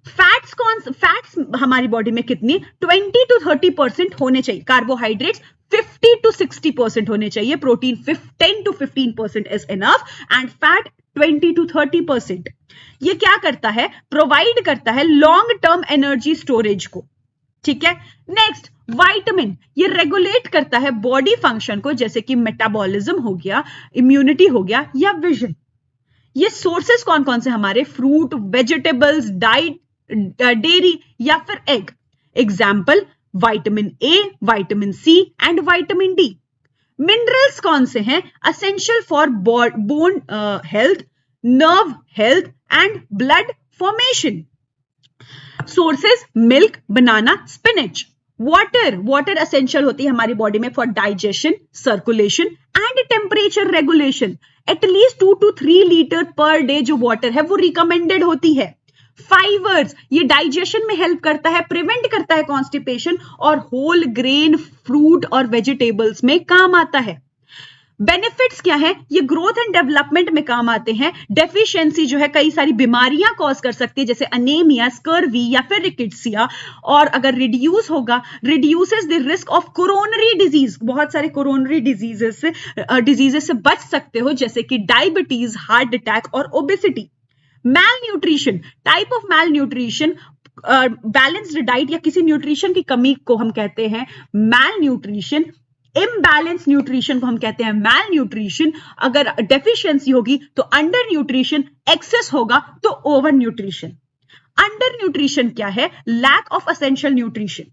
Speaker 1: Fats हमारी बॉडी में कितनी? 20 to 30% होने चाहिए। कार्बोहाइड्रेट्स 50 to 60% होने चाहिए। Protein 10 to 15% is enough and fat 20 to 30%। ये क्या करता है? प्रोवाइड करता है लॉन्ग टर्म एनर्जी स्टोरेज को। ठीक है। नेक्स्ट, विटामिन, ये रेगुलेट करता है बॉडी फंक्शन को, जैसे कि मेटाबॉलिज्म हो गया, इम्यूनिटी हो गया या विजन। ये सोर्सेस कौन कौन से हमारे? फ्रूट, वेजिटेबल्स, डाइट, डेयरी या फिर egg. Example, vitamin A, vitamin C and vitamin D. Minerals कौन से हैं? Essential for bone health, nerve health and blood formation. Sources, milk, banana, spinach. Water essential होती है हमारी बॉडी में for digestion, circulation and temperature regulation. At least 2 to 3 litre per day जो water है वो रिकमेंडेड होती है। फाइबर्स, ये डाइजेशन में हेल्प करता है, प्रिवेंट करता है कॉन्स्टिपेशन और होल ग्रेन फ्रूट और वेजिटेबल्स में काम आता है। बेनिफिट्स क्या है? ये ग्रोथ एंड डेवलपमेंट में काम आते हैं। डेफिशिएंसी जो है कई सारी बीमारियां कॉज कर सकती है, जैसे अनेमिया, स्कर्वी या फिर रिकेट्सिया। और अगर रिड्यूस होगा, reduces the risk of coronary disease. बहुत सारे कोरोनरी डिजीजेस से बच सकते हो, जैसे कि डायबिटीज, हार्ट अटैक और obesity. Malnutrition, type of malnutrition, balanced diet या किसी न्यूट्रिशन की कमी को हम कहते हैं मैल न्यूट्रिशन। इम्बैलेंस न्यूट्रिशन को हम कहते हैं मैल न्यूट्रिशन। अगर डेफिशिएंसी होगी तो अंडर न्यूट्रिशन, एक्सेस होगा तो ओवर न्यूट्रिशन। अंडर न्यूट्रिशन क्या है? लैक ऑफ एसेंशियल न्यूट्रिशन,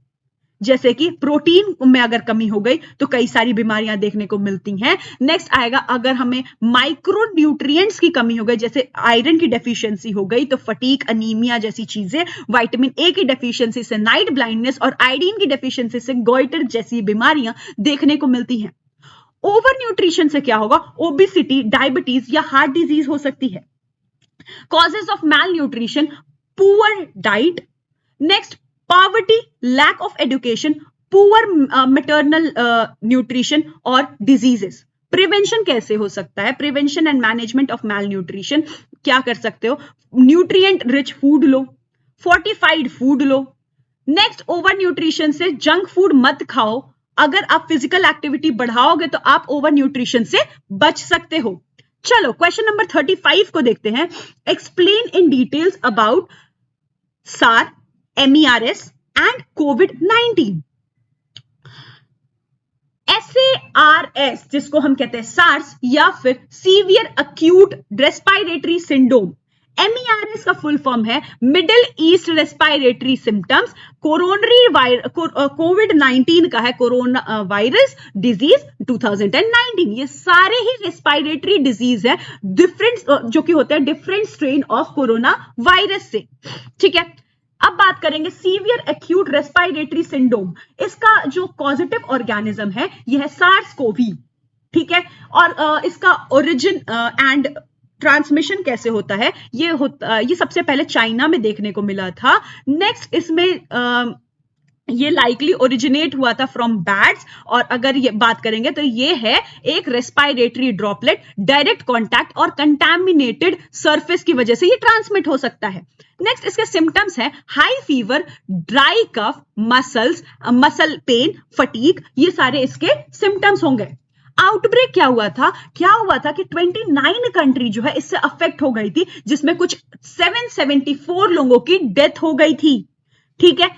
Speaker 1: जैसे कि प्रोटीन में अगर कमी हो गई तो कई सारी बीमारियां देखने को मिलती हैं। नेक्स्ट आएगा, अगर हमें माइक्रो न्यूट्रिएंट्स की कमी हो गई, जैसे आयरन की डेफिशिएंसी हो गई तो फटीग, अनीमिया जैसी चीजें। विटामिन ए की डेफिशिएंसी से नाइट ब्लाइंडनेस और आयोडीन की डेफिशिएंसी से गोइटर जैसी बीमारियां देखने को मिलती हैं। ओवर न्यूट्रिशन से क्या होगा? ओबेसिटी, डायबिटीज या हार्ट डिजीज हो सकती है। Causes of malnutrition, poor diet. Next, poverty, lack of education, poor maternal nutrition और डिजीजेस। प्रिवेंशन कैसे हो सकता है? Prevention and management of malnutrition क्या कर सकते हो? न्यूट्रिएंट रिच फूड लो, फोर्टिफाइड फूड लो। नेक्स्ट, ओवर न्यूट्रिशन से जंक फूड मत खाओ। अगर आप फिजिकल एक्टिविटी बढ़ाओगे तो आप ओवर न्यूट्रिशन से बच सकते हो। चलो क्वेश्चन नंबर 35 को देखते हैं। Explain in details about SARS, MERS and COVID-19। SARS जिसको हम कहते हैं SARS या फिर severe acute respiratory syndrome. MERS का फुल फॉर्म है मिडिल ईस्ट रेस्पिरेटरी सिम्टम्स। कोविड-19 का है कोरोना वायरस डिजीज 2019। ये सारे ही रेस्पिरेटरी डिजीज है, डिफरेंट जो कि होते हैं different strain of corona virus से। ठीक है, अब बात करेंगे सीवियर एक्यूट रेस्पिरेटरी सिंड्रोम। इसका जो पॉजिटिव ऑर्गेनिज्म है यह है SARS-CoV। ठीक है, और इसका ओरिजिन एंड ट्रांसमिशन कैसे होता है? ये सबसे पहले चाइना में देखने को मिला था। नेक्स्ट, इसमें ये लाइकली ओरिजिनेट हुआ था फ्रॉम बैट्स। और अगर ये बात करेंगे तो ये है एक रेस्पिरेटरी ड्रॉपलेट, डायरेक्ट कॉन्टैक्ट और कंटामिनेटेड सरफेस की वजह से ये ट्रांसमिट हो सकता है। नेक्स्ट, इसके सिम्टम्स है high fever, dry cough, muscle pain, fatigue. ये सारे इसके सिम्टम्स होंगे। आउटब्रेक क्या हुआ था कि 29 कंट्री जो है इससे अफेक्ट हो गई थी, जिसमें कुछ 774 लोगों की डेथ हो गई थी। ठीक है,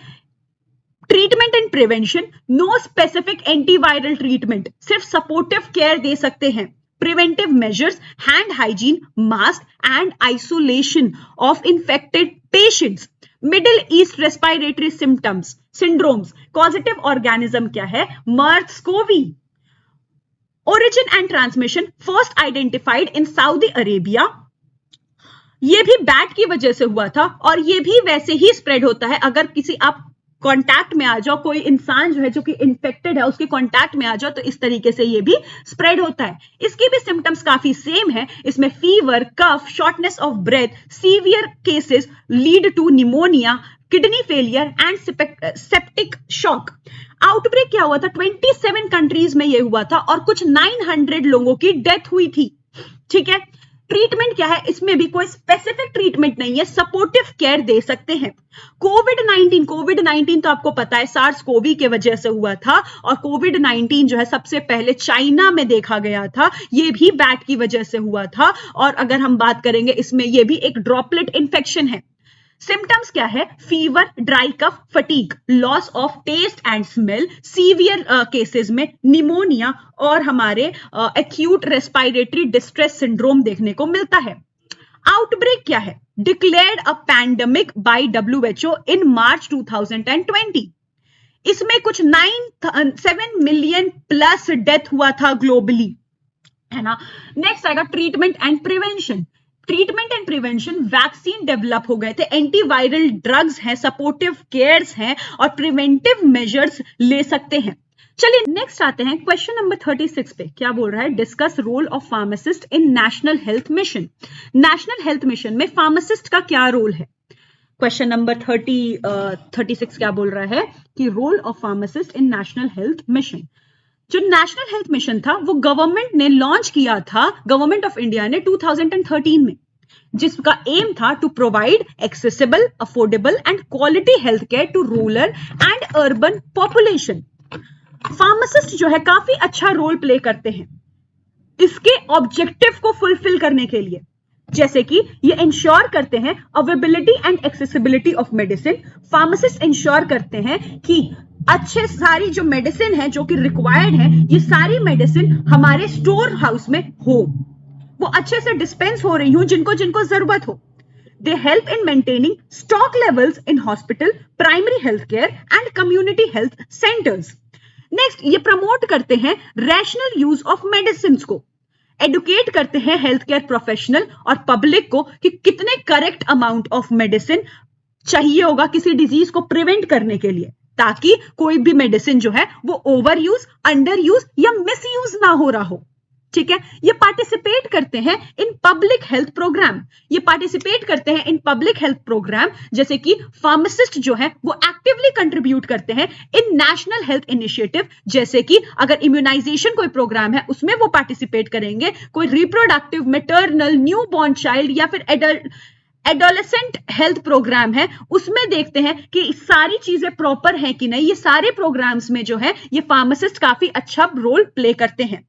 Speaker 1: treatment and prevention, no specific antiviral treatment, सिर्फ सपोर्टिव केयर दे सकते हैं। Preventive measures, hand hygiene, mask and isolation of infected patients. Middle East respiratory syndromes, positive organism क्या है? MERS-CoV। Origin and transmission, first identified in Saudi Arabia. ये भी bat की वजह से हुआ था और ये भी वैसे ही स्प्रेड होता है। अगर किसी आप कांटेक्ट में आ जाओ, कोई इंसान जो है जो कि इन्फेक्टेड है उसके कांटेक्ट में आ जाओ, तो इस तरीके से ये भी स्प्रेड होता है। इसके भी सिम्टम्स काफी सेम है। इसमें fever, cough, shortness of breath, severe cases lead to pneumonia, kidney failure and septic shock. Outbreak क्या हुआ था? 27 कंट्रीज में ये हुआ था और कुछ 900 लोगों की डेथ हुई थी। ठीक है, ट्रीटमेंट क्या है? इसमें भी कोई स्पेसिफिक ट्रीटमेंट नहीं है, सपोर्टिव केयर दे सकते हैं। कोविड 19 तो आपको पता है सार्स कोवी के वजह से हुआ था, और कोविड 19 जो है सबसे पहले चाइना में देखा गया था, ये भी बैट की वजह से हुआ था। और अगर हम बात करेंगे इसमें ये भी एक ड्रॉपलेट इन्फेक्शन है। सिम्टम्स क्या है? Fever, dry cough, fatigue, loss of taste and smell, severe cases में निमोनिया और हमारे एक्यूट रेस्पिरेटरी डिस्ट्रेस सिंड्रोम देखने को मिलता है। आउटब्रेक क्या है? Declared a pandemic by WHO in March 2020। इसमें कुछ 7 मिलियन प्लस डेथ हुआ था ग्लोबली, है ना। नेक्स्ट आएगा treatment and prevention. Treatment and prevention, vaccine develop हो गए थे, एंटीवायरल ड्रग्स हैं, सपोर्टिव केयर्स हैं और प्रिवेंटिव मेजर्स ले सकते हैं। चलिए नेक्स्ट आते हैं क्वेश्चन नंबर 36 पे। क्या बोल रहा है? Discuss role of pharmacist in National health Mission. National health Mission में फार्मासिस्ट का क्या रोल है? क्वेश्चन नंबर 36 क्या बोल रहा है कि role of pharmacist in National health Mission. जो नेशनल हेल्थ मिशन था वो गवर्नमेंट ने लॉन्च किया था, गवर्नमेंट ऑफ इंडिया ने 2013 में, जिसका एम था to provide accessible, affordable and quality health care to rural and urban population. Pharmacist जो है काफी अच्छा रोल प्ले करते हैं इसके ऑब्जेक्टिव को फुलफिल करने के लिए, जैसे कि ये इंश्योर करते हैं availability and accessibility of medicine. Pharmacist ensure करते हैं कि अच्छे सारी जो मेडिसिन है जो कि रिक्वायर्ड है, ये सारी मेडिसिन हमारे स्टोर हाउस में हो, वो अच्छे से डिस्पेंस हो रही हो जिनको जिनको जरूरत हो। They help in maintaining stock levels in hospital, primary health care and community health centres. Next, ये प्रमोट करते हैं रैशनल यूज ऑफ मेडिसिन को, एडुकेट करते हैं हेल्थ केयर प्रोफेशनल और पब्लिक को कि कितने करेक्ट अमाउंट ऑफ मेडिसिन चाहिए होगा किसी डिजीज को प्रिवेंट करने के लिए, ताकि कोई भी मेडिसिन जो है वो ओवर यूज, अंडर यूज या मिस यूज ना हो रहा हो। ठीक है, ये पार्टिसिपेट करते हैं इन पब्लिक हेल्थ प्रोग्राम। ये पार्टिसिपेट करते हैं इन पब्लिक हेल्थ प्रोग्राम, जैसे कि फार्मासिस्ट जो है वो एक्टिवली कंट्रीब्यूट करते हैं इन नेशनल हेल्थ इनिशिएटिव, जैसे कि अगर इम्यूनाइजेशन कोई प्रोग्राम है उसमें वो पार्टिसिपेट करेंगे, कोई reproductive, maternal, new born child या फिर एडोलेसेंट हेल्थ प्रोग्राम है, उसमें देखते हैं कि सारी चीजें प्रॉपर हैं कि नहीं। ये सारे प्रोग्राम्स में जो है ये फार्मासिस्ट काफी अच्छा रोल प्ले करते हैं।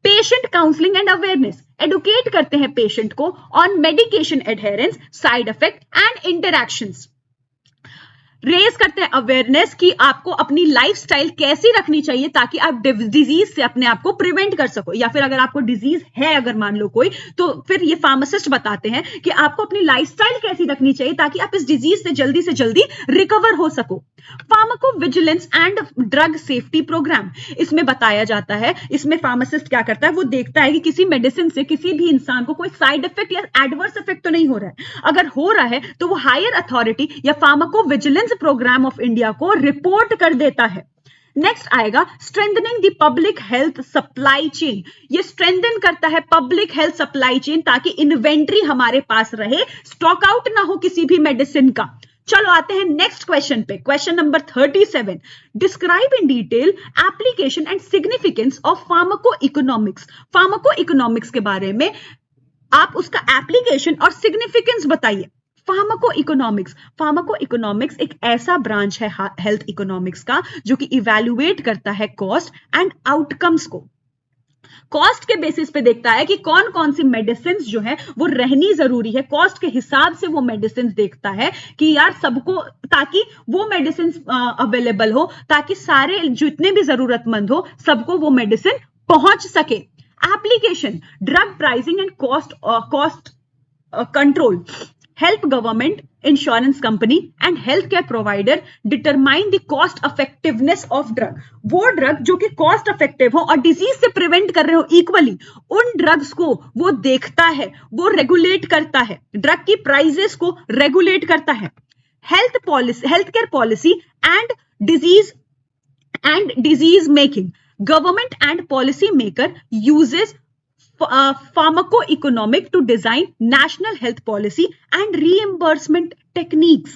Speaker 1: Patient counselling and awareness, educate करते हैं पेशेंट को on medication adherence, side effect and interactions. Raise करते हैं अवेयरनेस कि आपको अपनी लाइफस्टाइल कैसी रखनी चाहिए ताकि आप डिजीज से अपने आप को प्रिवेंट कर सको, या फिर अगर आपको डिजीज है अगर मान लो कोई, तो फिर ये फार्मासिस्ट बताते हैं कि आपको अपनी लाइफस्टाइल कैसी रखनी चाहिए ताकि आप इस डिजीज से जल्दी रिकवर हो सको। Pharmacovigilance and drug safety programme, इसमें बताया जाता है, इसमें फार्मासिस्ट क्या करता है, वो देखता है कि किसी मेडिसिन से किसी भी इंसान को कोई साइड इफेक्ट या एडवर्स इफेक्ट तो नहीं हो रहा है। अगर हो रहा है तो वो हायर अथॉरिटी या pharmacovigilance programme of India को रिपोर्ट कर देता है। नेक्स्ट आएगा strengthening the public health supply chain. ये स्ट्रेंथन करता है पब्लिक हेल्थ सप्लाई चेन ताकि इन्वेंट्री हमारे पास रहे, स्टॉक आउट ना हो किसी भी मेडिसिन का। चलो आते हैं नेक्स्ट क्वेश्चन पे, question number 37। Describe in detail application and significance of pharmaco economics. Pharmaco economics के बारे में आप उसका एप्लीकेशन और सिग्निफिकेंस बताइए। फार्माको इकोनॉमिक्स एक ऐसा ब्रांच है हेल्थ इकोनॉमिक्स का जो कि इवैल्यूएट करता है कॉस्ट एंड आउटकम्स को। कॉस्ट के बेसिस पे देखता है कि कौन कौन सी मेडिसिन जो है वो रहनी जरूरी है, कॉस्ट के हिसाब से वो मेडिसिन देखता है कि यार सबको, ताकि वो मेडिसिन अवेलेबल हो, ताकि सारे जितने भी जरूरतमंद हो सबको वो मेडिसिन पहुंच सके। Application, drug pricing and cost control, help government, insurance company and healthcare provider determine the cost effectiveness of drug। वो ड्रग जो कि कॉस्ट इफेक्टिव हो और डिजीज से प्रिवेंट कर रहे हो इक्वली, उन ड्रग्स को वो देखता है, वो रेगुलेट करता है, ड्रग की प्राइसेस को रेगुलेट करता है। Health care policy and disease making, government and policy maker uses pharmacoeconomic to design national health policy and reimbursement techniques।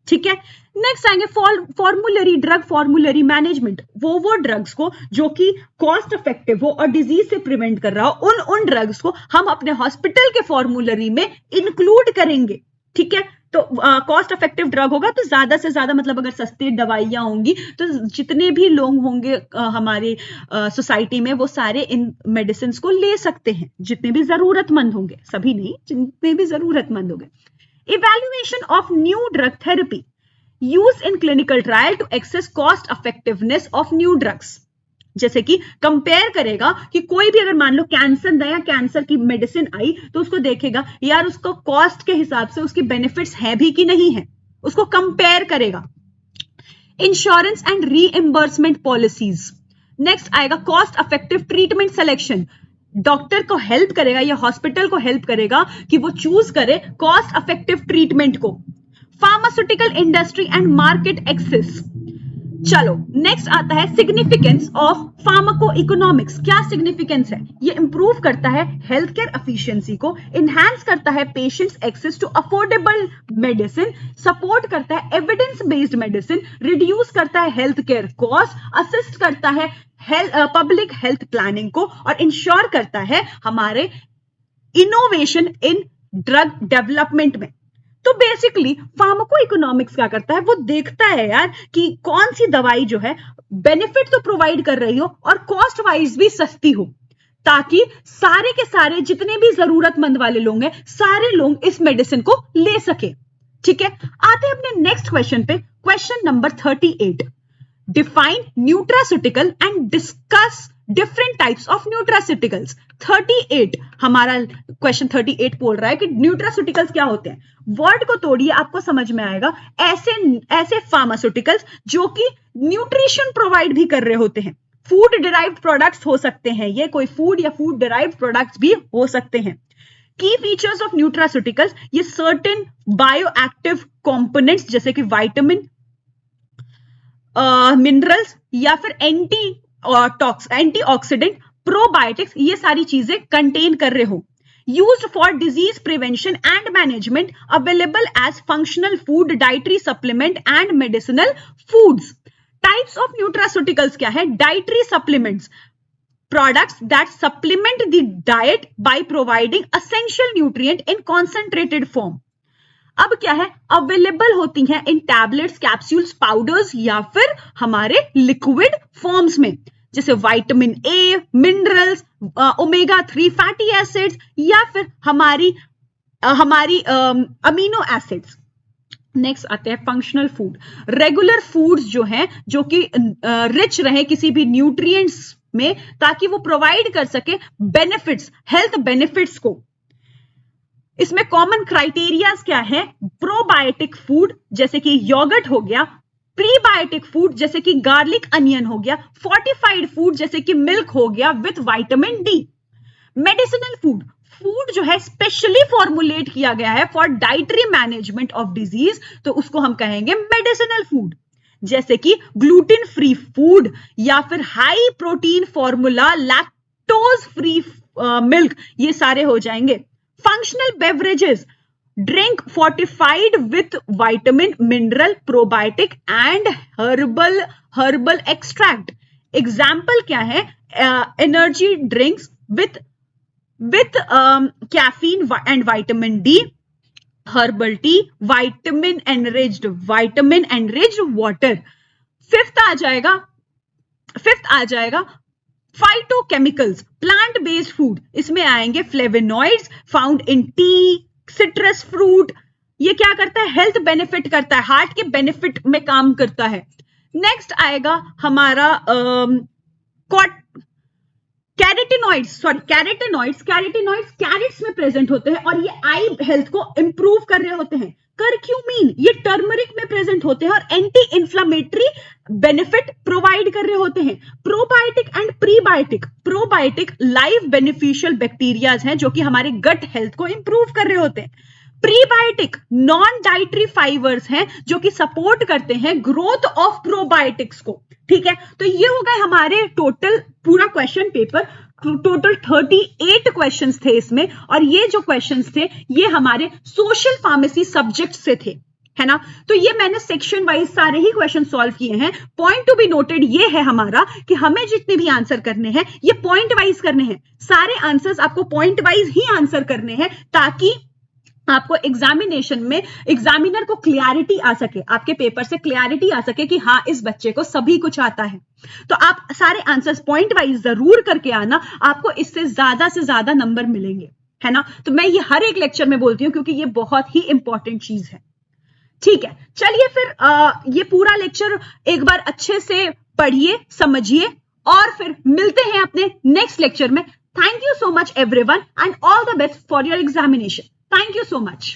Speaker 1: ठीक है। नेक्स्ट आएंगे फॉर्मुलरी ड्रग फॉर्मुलरी मैनेजमेंट, वो ड्रग्स को जो कि कॉस्ट इफेक्टिव हो और डिजीज से प्रिवेंट कर रहा हो, उन ड्रग्स को हम अपने हॉस्पिटल के फॉर्मुलरी में इंक्लूड करेंगे। ठीक है, तो कॉस्ट इफेक्टिव ड्रग होगा तो ज्यादा से ज्यादा, मतलब अगर सस्ती दवाइयां होंगी तो जितने भी लोग होंगे हमारे सोसाइटी में वो सारे इन मेडिसिन को ले सकते हैं, जितने भी जरूरतमंद होंगे, सभी नहीं, जितने भी जरूरतमंद होंगे। Evaluation of new drug therapy used in clinical trial to assess cost effectiveness of new drugs. जैसे कि कंपेयर करेगा कि कोई भी अगर मान लो कैंसर नया कैंसर की मेडिसिन आई तो उसको देखेगा यार उसको कॉस्ट के हिसाब से उसकी बेनिफिट्स है भी कि नहीं है, उसको कंपेयर करेगा। Insurance and reimbursement policies. Next आएगा cost effective treatment selection, doctor को हेल्प करेगा या हॉस्पिटल को हेल्प करेगा कि वो चूज करे कॉस्ट इफेक्टिव ट्रीटमेंट को। Pharmaceutical industry and market access. चलो नेक्स्ट आता है सिग्निफिकेंस ऑफ फार्माको इकोनॉमिक्स। क्या सिग्निफिकेंस है? ये इंप्रूव करता है हेल्थ केयर एफिशिएंसी को, इनहैंस करता है patients access to affordable medicine, support करता है एविडेंस बेस्ड मेडिसिन, रिड्यूस करता है हेल्थ केयर कॉस्ट, असिस्ट करता है पब्लिक हेल्थ प्लानिंग को और इंश्योर करता है हमारे इनोवेशन इन ड्रग डेवलपमेंट में। तो बेसिकली फार्माको इकोनॉमिक्स क्या करता है, वो देखता है यार कि कौन सी दवाई जो है बेनिफिट तो प्रोवाइड कर रही हो और कॉस्ट वाइज भी सस्ती हो, ताकि सारे के सारे जितने भी जरूरतमंद वाले लोग हैं सारे लोग इस मेडिसिन को ले सके। ठीक है, आते हैं अपने नेक्स्ट क्वेश्चन पे, question number 38। Define nutraceutical and discuss different types of nutraceuticals. 38 हमारा क्वेश्चन 38 बोल रहा है कि न्यूट्रास्यूटिकल्स क्या होते हैं। वर्ड को तोड़िए, आपको समझ में आएगा। ऐसे फार्मास्यूटिकल्स जो कि न्यूट्रिशन प्रोवाइड भी कर रहे होते हैं, फूड डिराइव्ड प्रोडक्ट्स हो सकते हैं, ये कोई फूड या फूड डिराइव्ड प्रोडक्ट्स भी हो सकते हैं। की फीचर्स ऑफ न्यूट्रास्यूटिकल्स, ये सर्टेन बायोएक्टिव कंपोनेंट्स जैसे कि विटामिन, मिनरल्स या फिर एंटीऑक्सीडेंट, प्रोबायोटिक्स, ये सारी चीजें कंटेन कर रहे हो। Used for disease prevention and management, available as functional food, dietary supplement and medicinal foods. Types of nutraceuticals क्या है? Dietary supplements, products that supplement the diet by providing essential nutrient in concentrated form. अब क्या है? Available होती हैं इन tablets, capsules, powders या फिर हमारे लिक्विड फॉर्म्स में, जैसे vitamin A, minerals, omega 3 fatty acids या फिर हमारी अमीनो एसिड्स। नेक्स्ट आते हैं फंक्शनल फूड। रेगुलर फूड्स जो हैं जो कि रिच रहे किसी भी न्यूट्रिएंट्स में, ताकि वो प्रोवाइड कर सके बेनिफिट्स, हेल्थ बेनिफिट्स को। इसमें कॉमन क्राइटेरियाज क्या है? प्रोबायोटिक फूड जैसे कि योगर्ट हो गया, प्रीबायोटिक फूड जैसे कि गार्लिक अनियन हो गया, फोर्टिफाइड फूड जैसे कि मिल्क हो गया with vitamin D. Medicinal food, food जो है स्पेशली फॉर्मुलेट किया गया है for dietary management of disease, तो उसको हम कहेंगे मेडिसिनल फूड, जैसे कि ग्लूटेन फ्री फूड या फिर high protein formula, lactose free milk, ये सारे हो जाएंगे। Functional beverages, drink fortified with vitamin, mineral, probiotic and herbal extract. Example क्या है? Energy drinks with caffeine and vitamin D, herbal tea, vitamin enriched water. Fifth आ जाएगा phytochemicals, plant based food, इसमें आएंगे flavonoids found in tea, citrus fruit. ये क्या करता है? हेल्थ बेनिफिट करता है, हार्ट के बेनिफिट में काम करता है। नेक्स्ट आएगा हमारा कैरोटीनॉइड्स कैरेट्स में प्रेजेंट होते हैं और ये आई हेल्थ को इंप्रूव कर रहे होते हैं। करक्यूमिन, ये टर्मरिक में प्रेजेंट होते हैं और एंटी इंफ्लेमेटरी बेनिफिट प्रोवाइड कर रहे होते हैं। Probiotic and prebiotic, probiotic live beneficial bacterias हैं जो कि हमारे गट हेल्थ को इंप्रूव कर रहे होते हैं। प्रीबायोटिक नॉन डाइटरी फाइबर्स हैं जो कि सपोर्ट करते हैं ग्रोथ ऑफ प्रोबायोटिक्स को। ठीक है, तो ये हो गए हमारे टोटल पूरा क्वेश्चन पेपर। टोटल 38 क्वेश्चंस थे इसमें, और ये जो क्वेश्चंस थे ये हमारे सोशल फार्मेसी सब्जेक्ट से थे। है ना। तो ये मैंने सेक्शन वाइज सारे ही क्वेश्चन सॉल्व किए हैं। पॉइंट टू बी नोटेड ये है हमारा कि हमें जितने भी आंसर करने हैं ये पॉइंट वाइज करने हैं, सारे आंसर्स आपको पॉइंट वाइज ही आंसर करने हैं, ताकि आपको एग्जामिनेशन में एग्जामिनर को क्लैरिटी आ सके, आपके पेपर से क्लैरिटी आ सके कि हाँ इस बच्चे को सभी कुछ आता है। तो आप सारे आंसर्स पॉइंट वाइज जरूर करके आना, आपको इससे ज्यादा नंबर मिलेंगे, है ना। तो मैं ये हर एक लेक्चर में बोलती हूँ क्योंकि ये बहुत ही इंपॉर्टेंट चीज है। ठीक है, चलिए फिर ये पूरा लेक्चर एक बार अच्छे से पढ़िए, समझिए, और फिर मिलते हैं अपने नेक्स्ट लेक्चर में। Thank you so much everyone and all the best for your examination. Thank you so much.